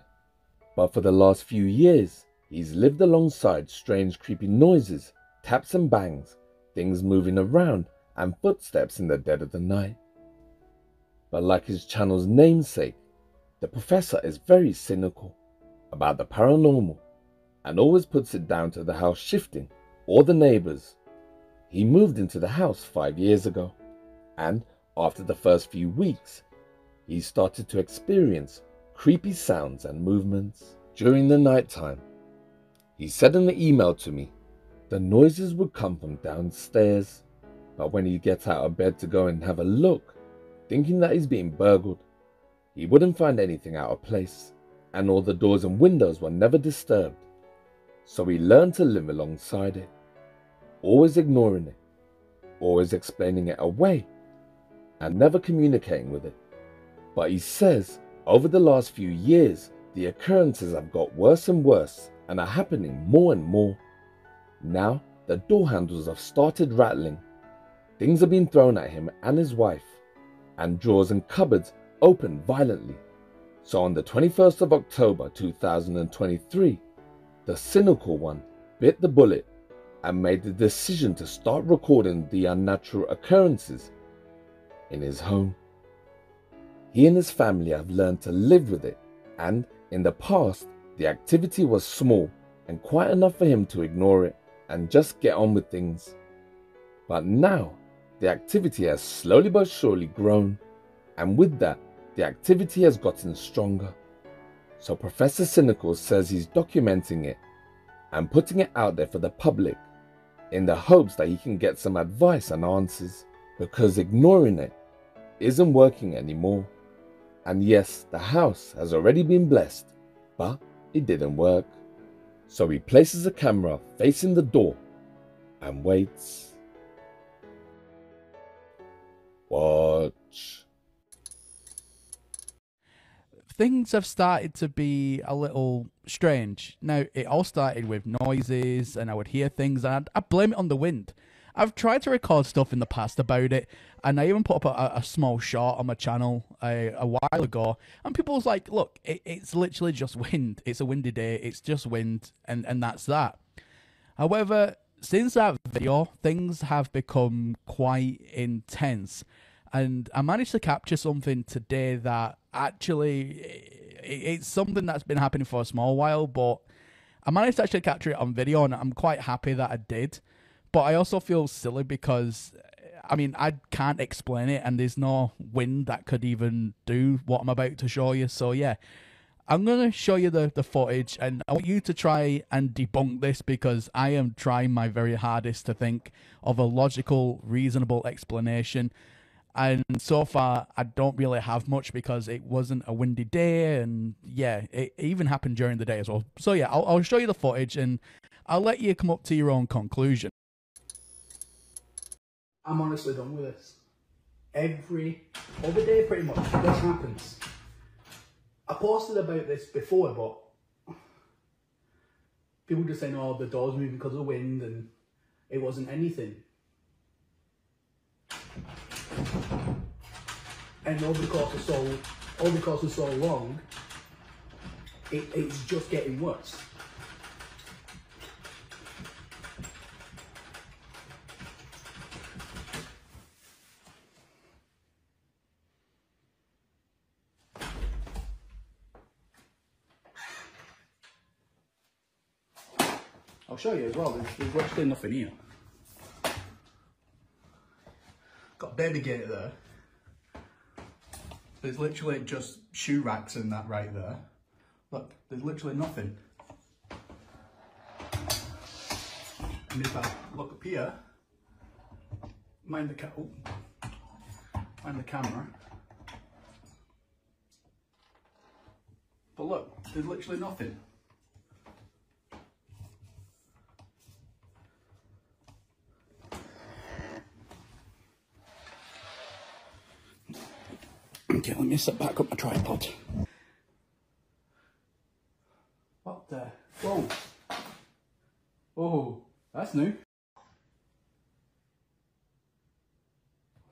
But for the last few years, he's lived alongside strange creepy noises, taps and bangs, things moving around, and footsteps in the dead of the night. But like his channel's namesake, the Professor is very cynical about the paranormal, and always puts it down to the house shifting or the neighbours. He moved into the house 5 years ago, and after the first few weeks, he started to experience creepy sounds and movements during the night time. He said in the email to me, the noises would come from downstairs, but when he'd get out of bed to go and have a look, thinking that he's being burgled, he wouldn't find anything out of place, and all the doors and windows were never disturbed. So he learned to live alongside it, always ignoring it, always explaining it away, and never communicating with it. But he says over the last few years, the occurrences have got worse and worse and are happening more and more. Now the door handles have started rattling, things are being thrown at him and his wife, and drawers and cupboards open violently. So on the 21st of October 2023, the Cynical One bit the bullet and made the decision to start recording the unnatural occurrences in his home. He and his family have learned to live with it, and in the past, the activity was small and quite enough for him to ignore it and just get on with things. But now, the activity has slowly but surely grown, and with that, the activity has gotten stronger. So Professor Cynical says he's documenting it and putting it out there for the public in the hopes that he can get some advice and answers, because ignoring it isn't working anymore. And yes, the house has already been blessed, but it didn't work. So he places a camera facing the door and waits. Watch. Things have started to be a little strange. Now, it all started with noises, and I would hear things, and I blame it on the wind. I've tried to record stuff in the past about it, and I even put up a small short on my channel a while ago, and people was like, look, it's literally just wind. It's a windy day, it's just wind, and that's that. However, since that video, things have become quite intense, and I managed to capture something today that actually, it's something that's been happening for a small while, but I managed to actually capture it on video, and I'm quite happy that I did. But I also feel silly because, I mean, I can't explain it, and there's no wind that could even do what I'm about to show you. So yeah, I'm going to show you the footage, and I want you to try and debunk this, because I am trying my very hardest to think of a logical, reasonable explanation. And so far, I don't really have much, because it wasn't a windy day, and yeah, it even happened during the day as well. So yeah, I'll show you the footage, and I'll let you come up to your own conclusion. I'm honestly done with this. Every day pretty much, this happens. I posted about this before, but people just saying, oh, the door's moving because of the wind, and it wasn't anything. And over the course of so long, it's just getting worse. I'll show you as well, there's literally nothing here. Got a baby gate there. There's literally just shoe racks and that right there. Look, there's literally nothing. And if I look up here, mind the camera. But look, there's literally nothing. Okay, let me set back up my tripod. What the? Whoa. Oh, that's new.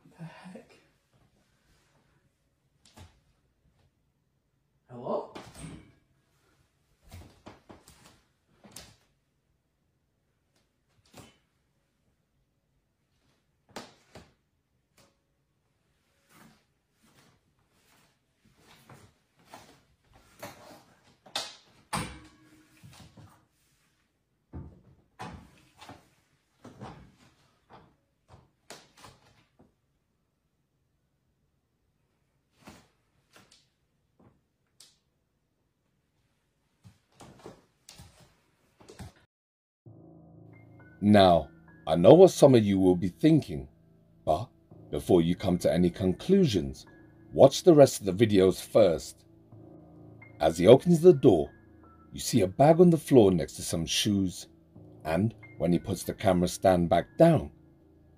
What the heck? Hello? Now, I know what some of you will be thinking, but before you come to any conclusions, watch the rest of the videos first. As he opens the door, you see a bag on the floor next to some shoes, and when he puts the camera stand back down,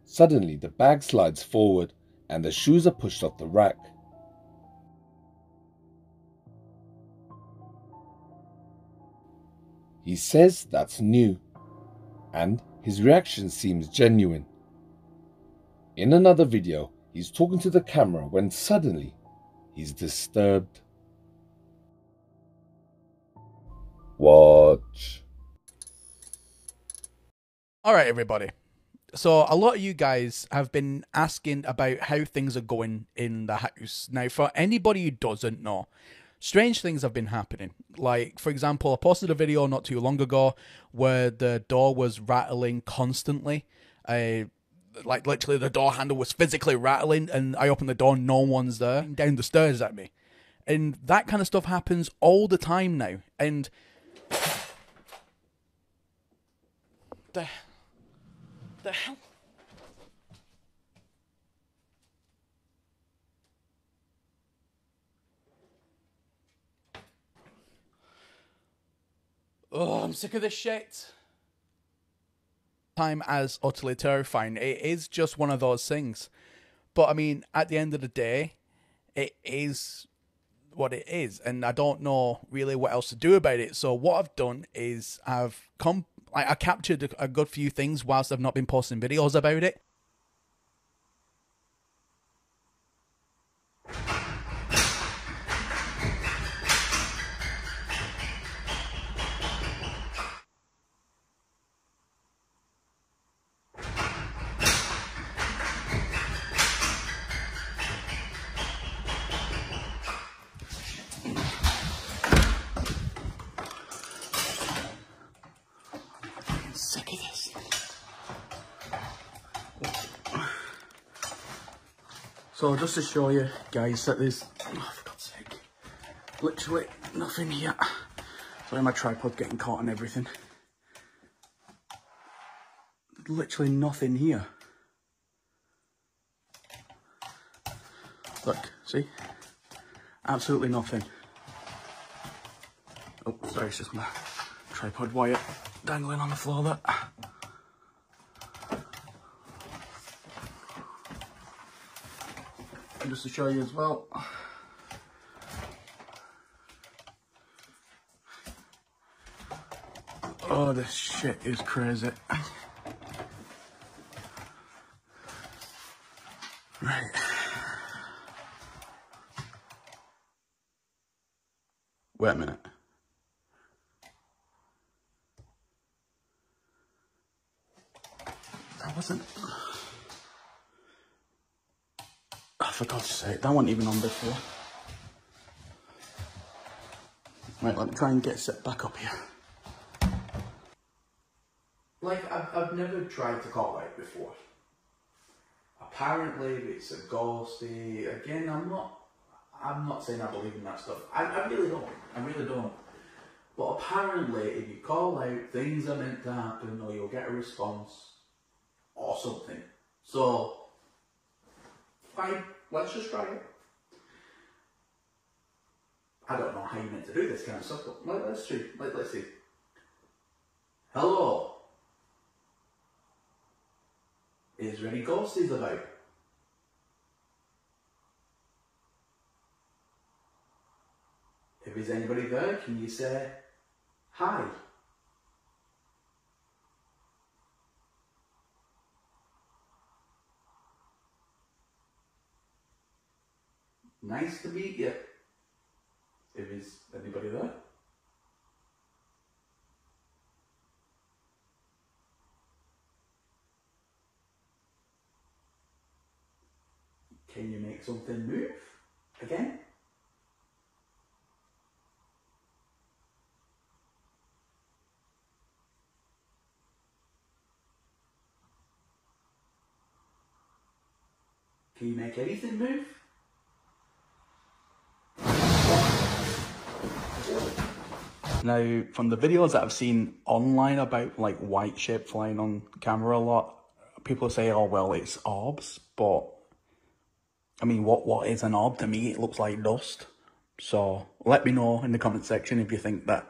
suddenly the bag slides forward and the shoes are pushed off the rack. He says that's new, and his reaction seems genuine. In another video, he's talking to the camera when suddenly he's disturbed. Watch. Alright everybody, so a lot of you guys have been asking about how things are going in the house. Now for anybody who doesn't know, strange things have been happening. Like, for example, I posted a video not too long ago where the door was rattling constantly. Like, literally the door handle was physically rattling, and I opened the door, no one's there, down the stairs at me. And that kind of stuff happens all the time now. And the hell? Oh, I'm sick of this shit. Time as utterly terrifying. It is just one of those things. But I mean, at the end of the day, it is what it is, and I don't know really what else to do about it. So what I've done is I captured a good few things whilst I've not been posting videos about it. Sick of this. So just to show you guys that there's, oh, for God's sake, literally nothing here. Sorry, my tripod getting caught and everything. Literally nothing here. Look, see? Absolutely nothing. Oh, sorry, it's just my tripod wire dangling on the floor there. And just to show you as well, oh, this shit is crazy. Right. Wait a minute. That wasn't... Oh, for God's sake, that wasn't even on before. Right, let me try and get set back up here. Like, I've never tried to call out before. Apparently, it's a ghosty. Again, I'm not saying I believe in that stuff. I really don't. I really don't. But apparently, if you call out, things are meant to happen, or you'll get a response, or something. So, fine, let's just try it. I don't know how you're meant to do this kind of stuff, but let's see. Let's see. Hello. Is there any ghosties about? If there's anybody there, can you say hi? Nice to meet you. If there's anybody there. Can you make something move again? Can you make anything move? Now, from the videos that I've seen online about like white shit flying on camera a lot, people say, oh well, it's orbs, but I mean, what is an orb? To me, it looks like dust. So let me know in the comment section if you think that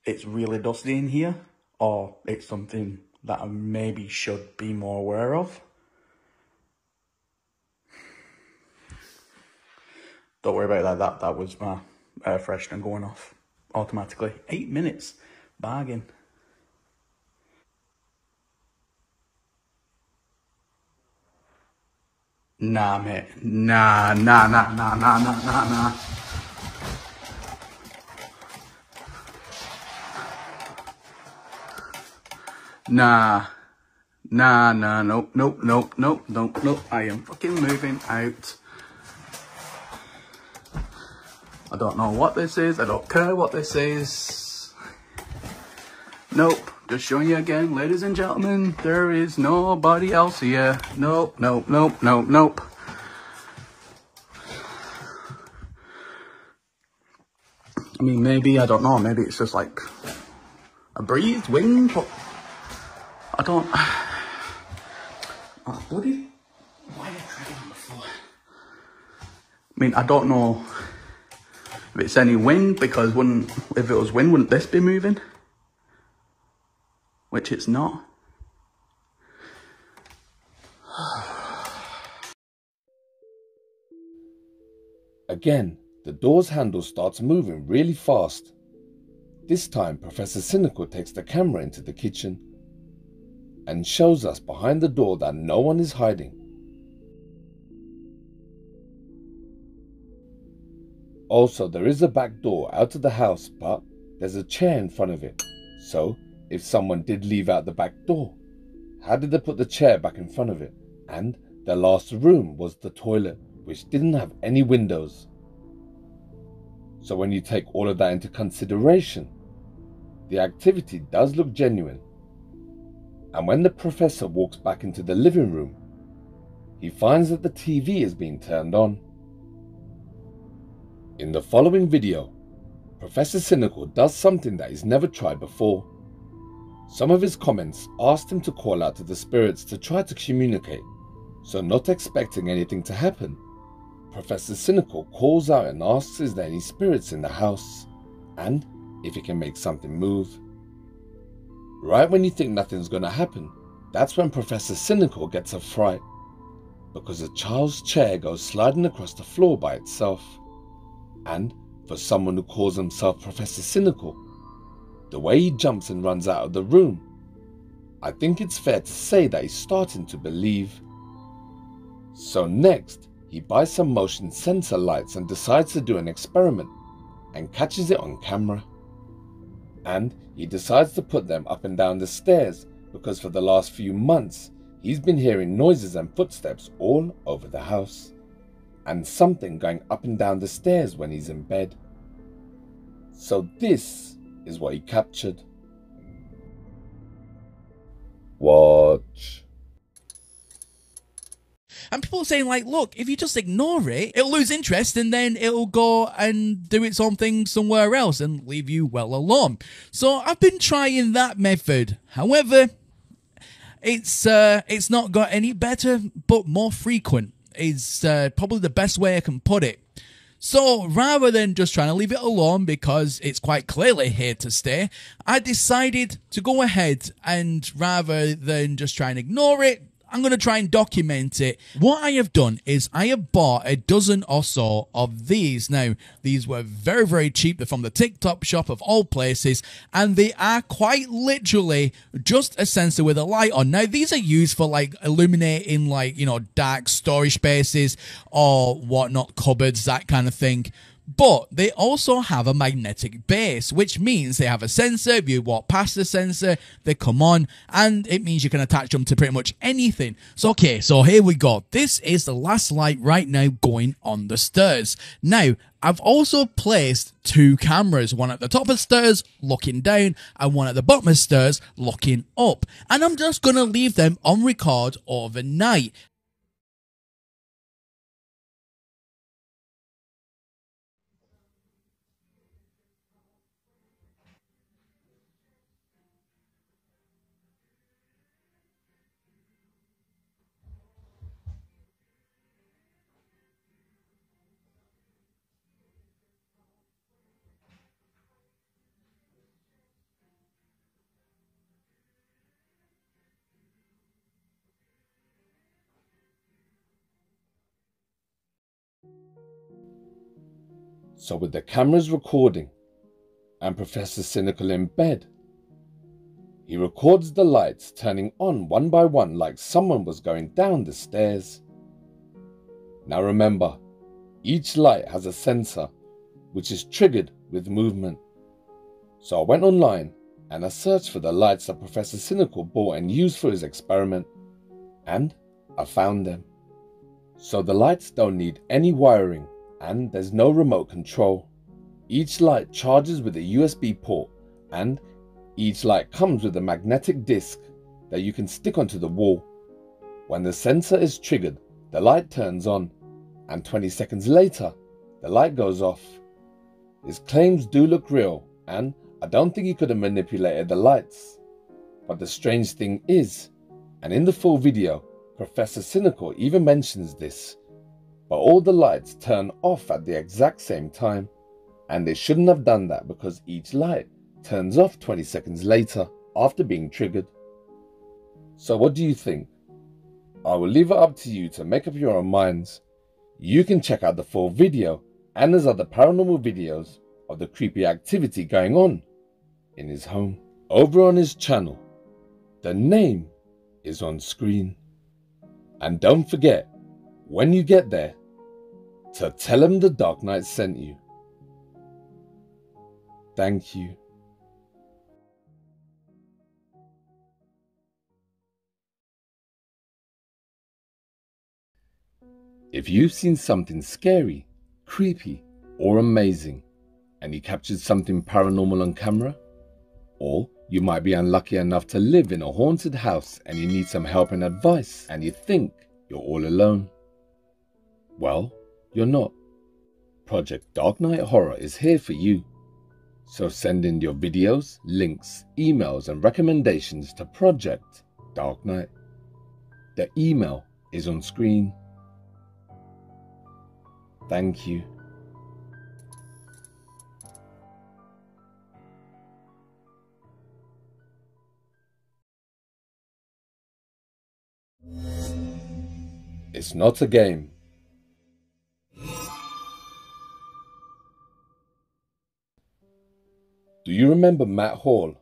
it's really dusty in here, or it's something that I maybe should be more aware of. Don't worry about that. That was my air freshener going off automatically. 8 minutes. Bargain. Nah, mate. Nah. Nope. I am fucking moving out. I don't know what this is. I don't care what this is. Nope. Just showing you again, ladies and gentlemen, there is nobody else here. Nope. I mean, maybe, I don't know, maybe it's just like a breeze, wind, but I don't... Oh, bloody... Why are you treading on the floor? I mean, I don't know if it's any wind, because if it was wind, wouldn't this be moving? Which it's not. Again, the door's handle starts moving really fast. This time, Professor Cynical takes the camera into the kitchen and shows us behind the door that no one is hiding. Also, there is a back door out of the house, but there's a chair in front of it. So, if someone did leave out the back door, how did they put the chair back in front of it? And the last room was the toilet, which didn't have any windows. So when you take all of that into consideration, the activity does look genuine. And when the professor walks back into the living room, he finds that the TV is being turned on. In the following video, Professor Cynical does something that he's never tried before. Some of his comments asked him to call out to the spirits to try to communicate, so not expecting anything to happen, Professor Cynical calls out and asks is there any spirits in the house, and if he can make something move. Right when you think nothing's gonna happen, that's when Professor Cynical gets a fright, because a child's chair goes sliding across the floor by itself. And for someone who calls himself Professor Cynical, the way he jumps and runs out of the room, I think it's fair to say that he's starting to believe. So next, he buys some motion sensor lights and decides to do an experiment and catches it on camera. And he decides to put them up and down the stairs because for the last few months, he's been hearing noises and footsteps all over the house, and something going up and down the stairs when he's in bed. So this is what he captured. Watch. And people are saying, like, look, if you just ignore it, it'll lose interest and then it'll go and do its own thing somewhere else and leave you well alone. So I've been trying that method. However, it's not got any better, but more frequent is probably the best way I can put it. So rather than just trying to leave it alone because it's quite clearly here to stay, I decided to go ahead and rather than just try and ignore it, I'm going to try and document it. What I have done is I have bought a dozen or so of these. Now, these were very, very cheap. They're from the TikTok shop of all places, and they are quite literally just a sensor with a light on. Now, these are used for like illuminating like, you know, dark storage spaces or whatnot, cupboards, that kind of thing. But they also have a magnetic base, which means they have a sensor. If you walk past the sensor, they come on, and it means you can attach them to pretty much anything. So, okay, so here we go. This is the last light right now going on the stairs. Now, I've also placed two cameras, one at the top of the stairs looking down, and one at the bottom of the stairs looking up. And I'm just going to leave them on record overnight. So with the cameras recording and Professor Cynical in bed, he records the lights turning on one by one like someone was going down the stairs. Now remember, each light has a sensor which is triggered with movement. So I went online and I searched for the lights that Professor Cynical bought and used for his experiment, and I found them. So the lights don't need any wiring and there's no remote control. Each light charges with a USB port, and each light comes with a magnetic disc that you can stick onto the wall. When the sensor is triggered, the light turns on, and 20 seconds later, the light goes off. His claims do look real, and I don't think he could have manipulated the lights. But the strange thing is, and in the full video, Professor Cynical even mentions this, but all the lights turn off at the exact same time, and they shouldn't have done that because each light turns off 20 seconds later after being triggered. So what do you think? I will leave it up to you to make up your own minds. You can check out the full video and there's other paranormal videos of the creepy activity going on in his home. Over on his channel, the name is on screen. And don't forget, when you get there, to tell him the Dark Knight sent you. Thank you. If you've seen something scary, creepy, or amazing, and you captured something paranormal on camera, or you might be unlucky enough to live in a haunted house and you need some help and advice and you think you're all alone, well, you're not. Project Dark Knight Horror is here for you. So send in your videos, links, emails and recommendations to Project Dark Knight. The email is on screen. Thank you. It's not a game. Do you remember Matt Hall?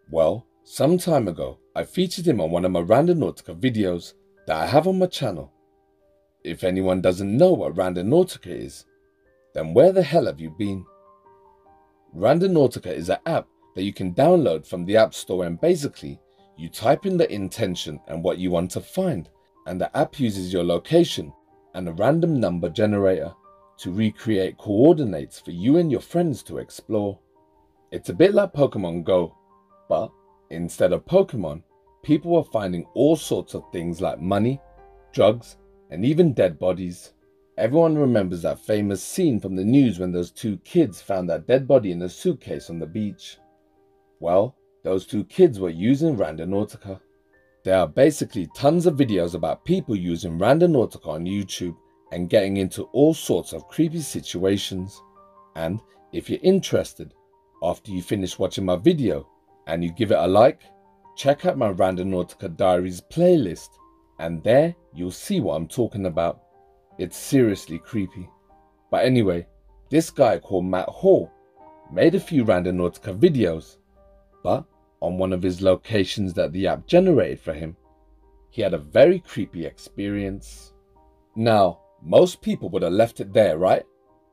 Well, some time ago, I featured him on one of my Randonautica videos that I have on my channel. If anyone doesn't know what Randonautica is, then where the hell have you been? Randonautica is an app that you can download from the App Store, and basically, you type in the intention and what you want to find, and the app uses your location and a random number generator to recreate coordinates for you and your friends to explore. It's a bit like Pokemon Go, but instead of Pokemon, people are finding all sorts of things like money, drugs, and even dead bodies. Everyone remembers that famous scene from the news when those two kids found that dead body in a suitcase on the beach. Well, those two kids were using Randonautica. There are basically tons of videos about people using Randonautica on YouTube and getting into all sorts of creepy situations. And if you're interested, after you finish watching my video and you give it a like, check out my Randonautica Diaries playlist, and there you'll see what I'm talking about. It's seriously creepy. But anyway, this guy called Matt Hall made a few Randonautica videos, but on one of his locations that the app generated for him, he had a very creepy experience. Now, most people would have left it there, right?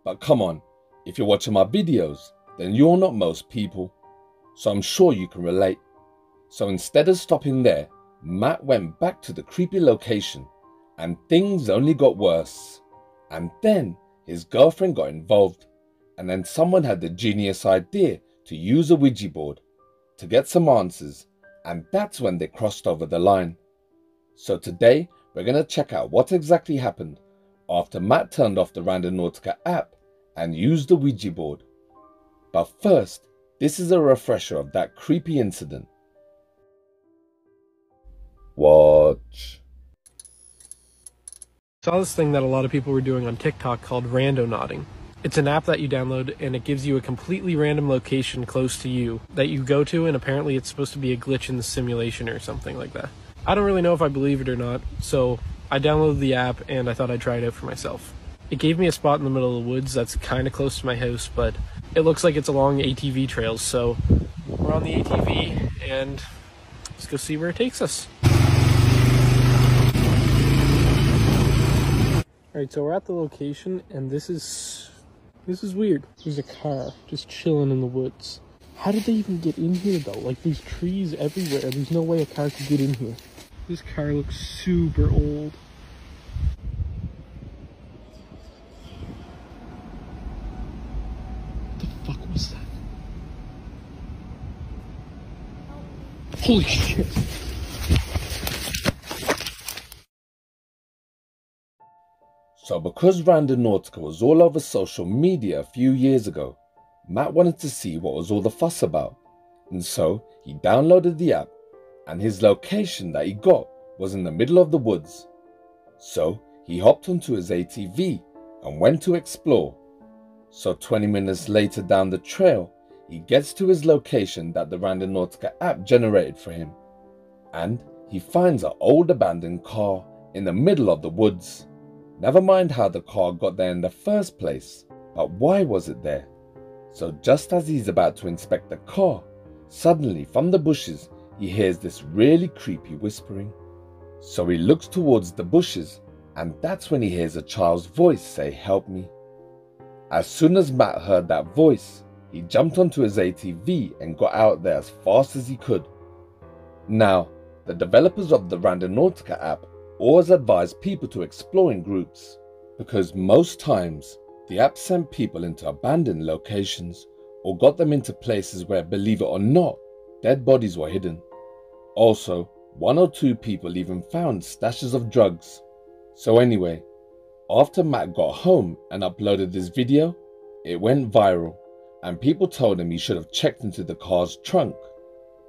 But come on, if you're watching my videos, then you're not most people, so I'm sure you can relate. So instead of stopping there, Matt went back to the creepy location, and things only got worse. And then his girlfriend got involved, and then someone had the genius idea to use a Ouija board to get some answers, and that's when they crossed over the line. So today we're going to check out what exactly happened after Matt turned off the Randonautica app and used the Ouija board. But first, this is a refresher of that creepy incident. Watch. Saw this thing that a lot of people were doing on TikTok called Randonauting. It's an app that you download and it gives you a completely random location close to you that you go to, and apparently it's supposed to be a glitch in the simulation or something like that. I don't really know if I believe it or not, so I downloaded the app and I thought I'd try it out for myself. It gave me a spot in the middle of the woods that's kind of close to my house, but it looks like it's along ATV trails, so we're on the ATV and let's go see where it takes us. Alright, so we're at the location and this is weird. There's a car just chilling in the woods. How did they even get in here though? Like, there's trees everywhere. There's no way a car could get in here. This car looks super old. What the fuck was that? Holy shit. So because Randonautica was all over social media a few years ago, Matt wanted to see what was all the fuss about, and so he downloaded the app, and his location that he got was in the middle of the woods. So he hopped onto his ATV and went to explore. So 20 minutes later down the trail, he gets to his location that the Randonautica app generated for him, and he finds an old abandoned car in the middle of the woods. Never mind how the car got there in the first place. But why was it there? So just as he's about to inspect the car, suddenly from the bushes he hears this really creepy whispering. So he looks towards the bushes, and that's when he hears a child's voice say, "Help me." As soon as Matt heard that voice, he jumped onto his ATV and got out there as fast as he could. Now, the developers of the Randonautica app always advise people to explore in groups, because most times the app sent people into abandoned locations or got them into places where, believe it or not, dead bodies were hidden. Also, 1 or 2 people even found stashes of drugs. So anyway, after Matt got home and uploaded this video, it went viral, and people told him he should have checked into the car's trunk.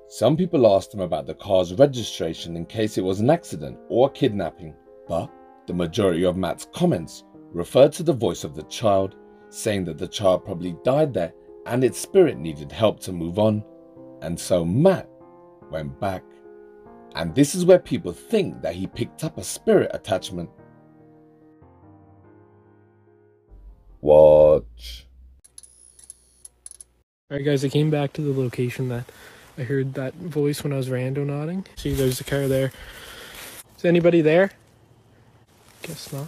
Some people asked him about the car's registration in case it was an accident or a kidnapping, but the majority of Matt's comments referred to the voice of the child, saying that the child probably died there and its spirit needed help to move on. And so Matt went back. And this is where people think that he picked up a spirit attachment. Watch. Alright guys, I came back to the location that I heard that voice when I was randonauting. See, there's a car there. Is anybody there? Guess not.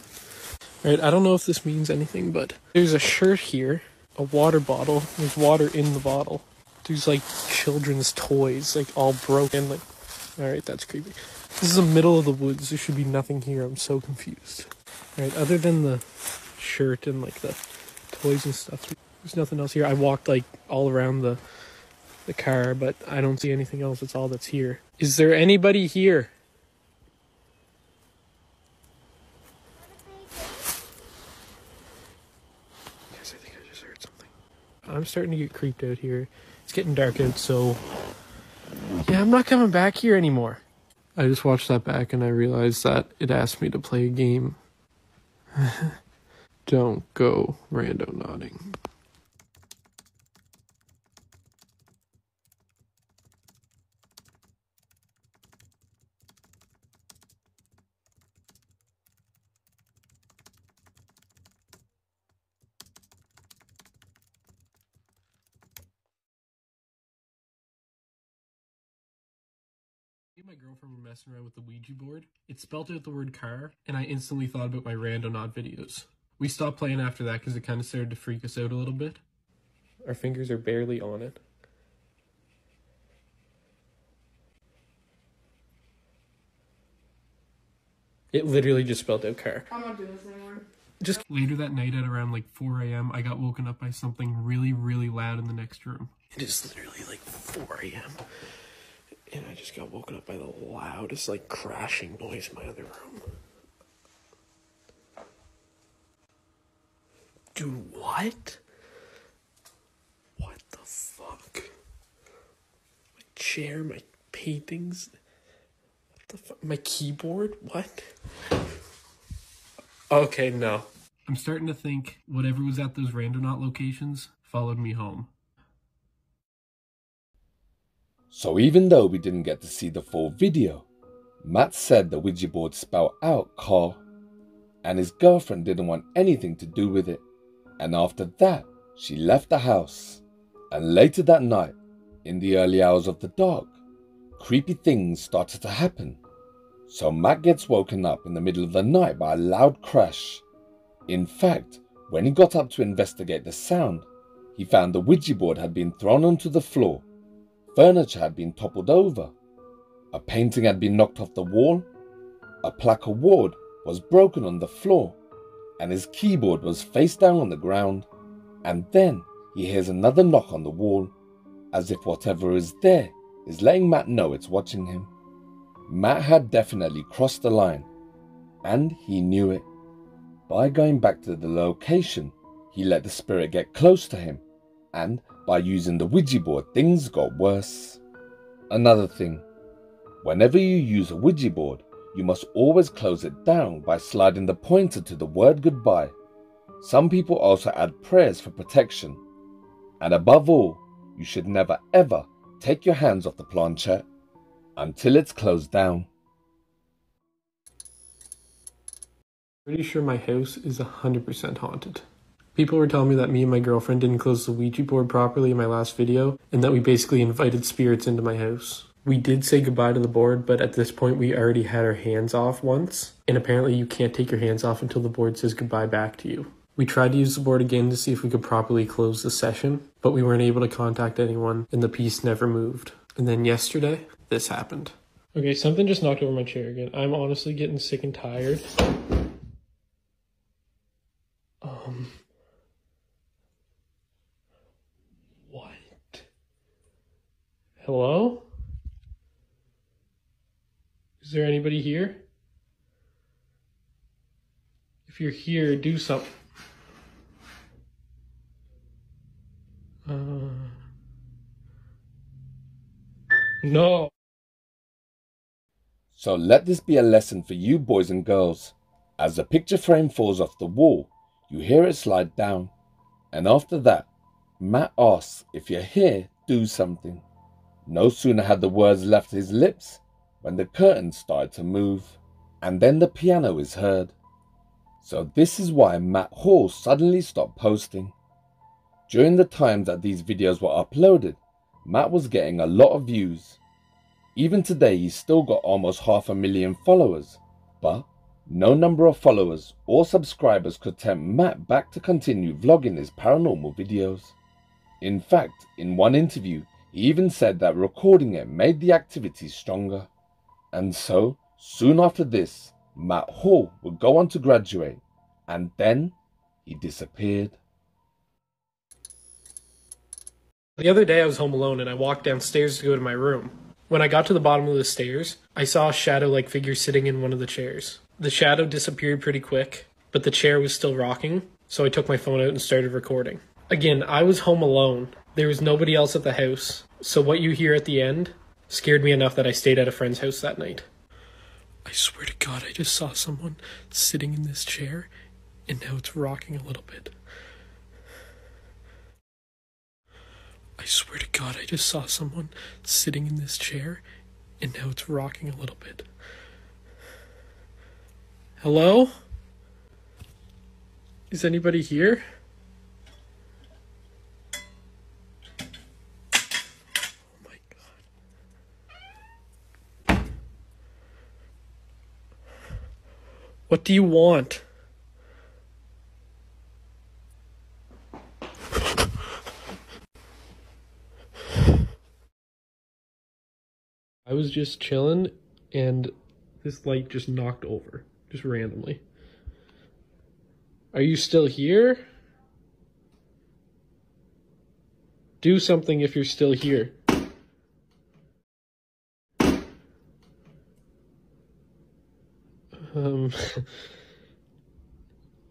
Alright, I don't know if this means anything, but there's a shirt here, a water bottle, there's water in the bottle. There's like children's toys, like all broken, like, alright, that's creepy. This is the middle of the woods, there should be nothing here, I'm so confused. Alright, other than the shirt and like the toys and stuff, there's nothing else here. I walked like all around the car, but I don't see anything else, that's all that's here. Is there anybody here? Guys, I think I just heard something. I'm starting to get creeped out here. It's getting dark out, so yeah, I'm not coming back here anymore. I just watched that back and I realized that it asked me to play a game. Don't go randonauting. My girlfriend were messing around with the Ouija board. It spelled out the word car, and I instantly thought about my Randonaut videos. We stopped playing after that because it kind of started to freak us out a little bit. Our fingers are barely on it. It literally just spelled out car. I'm not doing this anymore. Just later that night at around like 4 a.m., I got woken up by something really, really loud in the next room. It is literally like 4 a.m. And I just got woken up by the loudest, like, crashing noise in my other room. Dude, what? What the fuck? My chair, my paintings. What the fuck? My keyboard? What? Okay, no. I'm starting to think whatever was at those Randonaut locations followed me home. So even though we didn't get to see the full video, Matt said the Ouija board spelled out car, and his girlfriend didn't want anything to do with it, and after that she left the house. And later that night, in the early hours of the dark, creepy things started to happen. So Matt gets woken up in the middle of the night by a loud crash. In fact, when he got up to investigate the sound, he found the Ouija board had been thrown onto the floor. Furniture had been toppled over. A painting had been knocked off the wall. A plaque award was broken on the floor, and his keyboard was face down on the ground. And then he hears another knock on the wall, as if whatever is there is letting Matt know it's watching him. Matt had definitely crossed the line, and he knew it. By going back to the location, he let the spirit get close to him, and by using the Ouija board, things got worse. Another thing, whenever you use a Ouija board, you must always close it down by sliding the pointer to the word goodbye. Some people also add prayers for protection. And above all, you should never ever take your hands off the planchette until it's closed down. Pretty sure my house is 100% haunted. People were telling me that me and my girlfriend didn't close the Ouija board properly in my last video, and that we basically invited spirits into my house. We did say goodbye to the board, but at this point we already had our hands off once, and apparently you can't take your hands off until the board says goodbye back to you. We tried to use the board again to see if we could properly close the session, but we weren't able to contact anyone, and the piece never moved. And then yesterday, this happened. Okay, something just knocked over my chair again. I'm honestly getting sick and tired. What? Hello? Is there anybody here? If you're here, do something. No. So let this be a lesson for you boys and girls. As the picture frame falls off the wall, you hear it slide down. And after that, Matt asks, if you're here, do something. No sooner had the words left his lips when the curtain started to move, and then the piano is heard. So this is why Matt Hall suddenly stopped posting. During the times that these videos were uploaded, Matt was getting a lot of views. Even today he's still got almost 500,000 followers, but no number of followers or subscribers could tempt Matt back to continue vlogging his paranormal videos. In fact, in one interview, he even said that recording it made the activity stronger. And so, soon after this, Matt Hall would go on to graduate, and then he disappeared. The other day I was home alone and I walked downstairs to go to my room. When I got to the bottom of the stairs, I saw a shadow-like figure sitting in one of the chairs. The shadow disappeared pretty quick, but the chair was still rocking, so I took my phone out and started recording. Again, I was home alone. There was nobody else at the house, so what you hear at the end scared me enough that I stayed at a friend's house that night. I swear to God, I just saw someone sitting in this chair, and now it's rocking a little bit. I swear to God, I just saw someone sitting in this chair, and now it's rocking a little bit. Hello? Is anybody here? Oh my God. What do you want? I was just chilling and this light just knocked over, just randomly. Are you still here? Do something if you're still here.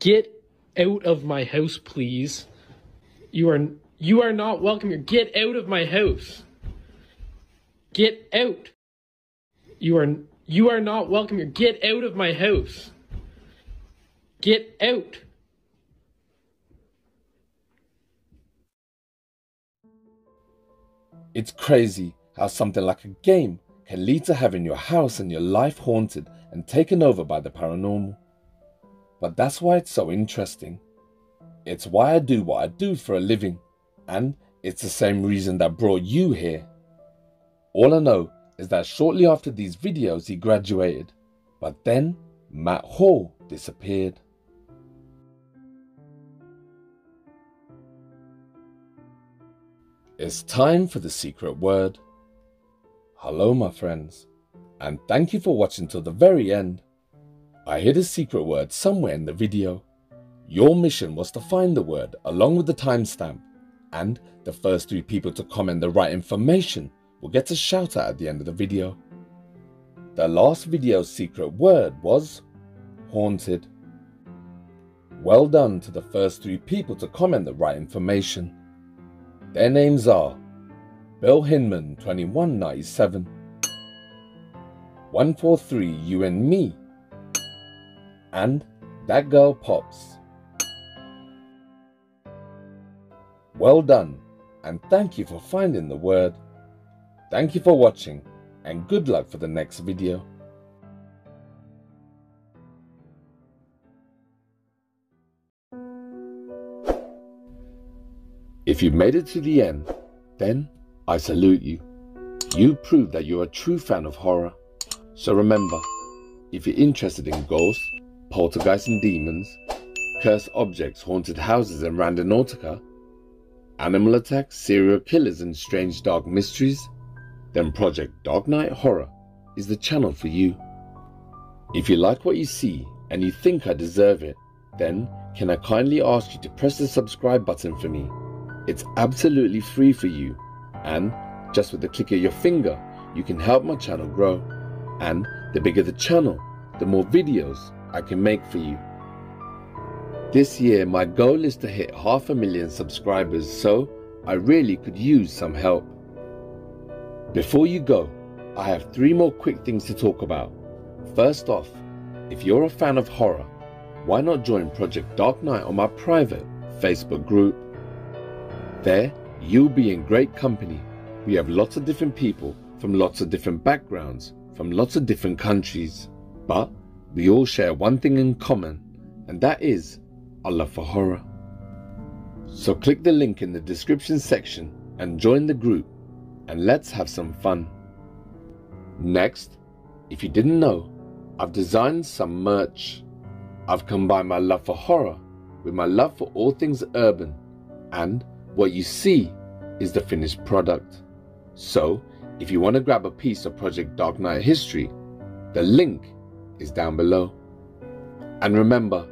Get out of my house, please. You are not welcome here. Get out of my house. Get out. You are not welcome here. Get out of my house. Get out. It's crazy how something like a game can lead to having your house and your life haunted and taken over by the paranormal. But that's why it's so interesting. It's why I do what I do for a living, and it's the same reason that brought you here. All I know is that shortly after these videos he graduated, but then Matt Hall disappeared. It's time for the secret word. Hello my friends, and thank you for watching till the very end. I hid a secret word somewhere in the video. Your mission was to find the word along with the timestamp, and the first 3 people to comment the right information will get a shout out at the end of the video. The last video's secret word was haunted. Well done to the first 3 people to comment the right information. Their names are Bill Hinman 2197, 143 You and Me, and That Girl Pops. Well done, and thank you for finding the word. Thank you for watching, and good luck for the next video. If you made it to the end, then I salute you. You prove that you're a true fan of horror. So remember, if you're interested in ghosts, poltergeists and demons, cursed objects, haunted houses and randonautica, animal attacks, serial killers and strange dark mysteries, then Project Dark Knight Horror is the channel for you. If you like what you see and you think I deserve it, then can I kindly ask you to press the subscribe button for me? It's absolutely free for you, and just with the click of your finger, you can help my channel grow. And the bigger the channel, the more videos I can make for you. This year my goal is to hit 500,000 subscribers, so I really could use some help. Before you go, I have 3 more quick things to talk about. First off, if you're a fan of horror, why not join Project Dark Knight on my private Facebook group? There, you'll be in great company. We have lots of different people from lots of different backgrounds, from lots of different countries. But we all share one thing in common, and that is our love for horror. So click the link in the description section and join the group, and let's have some fun. Next, if you didn't know, I've designed some merch. I've combined my love for horror with my love for all things urban, and what you see is the finished product. So, if you want to grab a piece of Project Dark Knight history, the link is down below. And remember,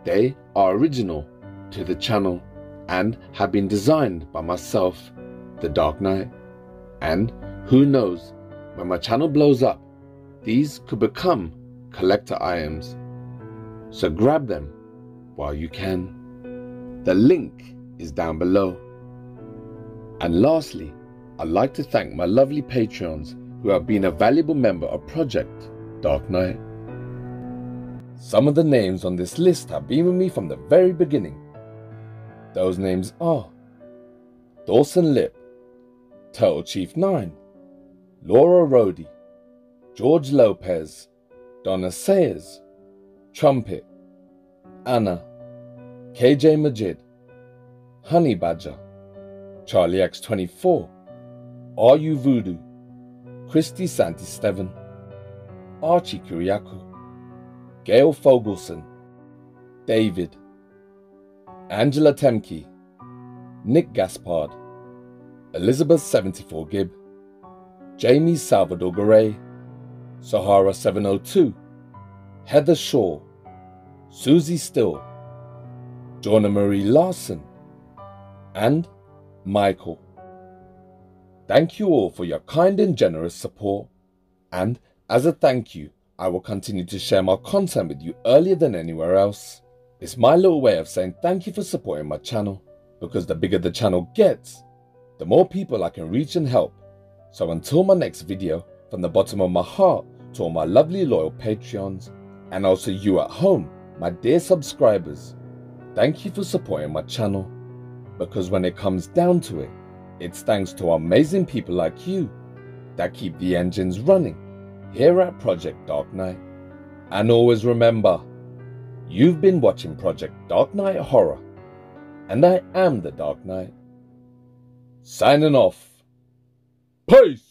they are original to the channel and have been designed by myself, the Dark Knight. And who knows, when my channel blows up, these could become collector items. So grab them while you can. The link is down below. And lastly, I'd like to thank my lovely Patreons who have been a valuable member of Project Dark Knight. Some of the names on this list have been with me from the very beginning. Those names are Dawson Lip, Turtle Chief 9, Laura Rhodey, George Lopez, Donna Sayers, Trumpet, Anna, KJ Majid, Honey Badger, Charlie X24, Are You Voodoo, Christy Santisteven, Archie Kiriakou, Gail Fogelson, David, Angela Temke, Nick Gaspard, Elizabeth 74 Gibb, Jamie Salvador Garay, Sahara 702, Heather Shaw, Susie Still, Jonna Marie Larson, and Michael. Thank you all for your kind and generous support, and as a thank you, I will continue to share my content with you earlier than anywhere else. It's my little way of saying thank you for supporting my channel, because the bigger the channel gets, the more people I can reach and help. So until my next video, from the bottom of my heart to all my lovely loyal Patreons, and also you at home, my dear subscribers, thank you for supporting my channel, because when it comes down to it, it's thanks to amazing people like you that keep the engines running here at Project Dark Knight. And always remember, you've been watching Project Dark Knight Horror, and I am the Dark Knight. Signing off. Peace!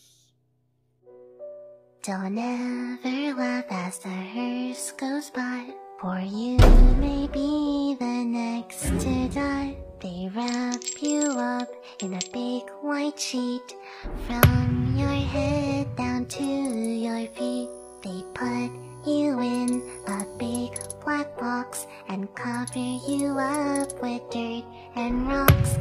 Don't ever laugh as the hearse goes by, for you may be the next to die. They wrap you up in a big white sheet, from your head down to your feet. They put you in a big black box and cover you up with dirt and rocks.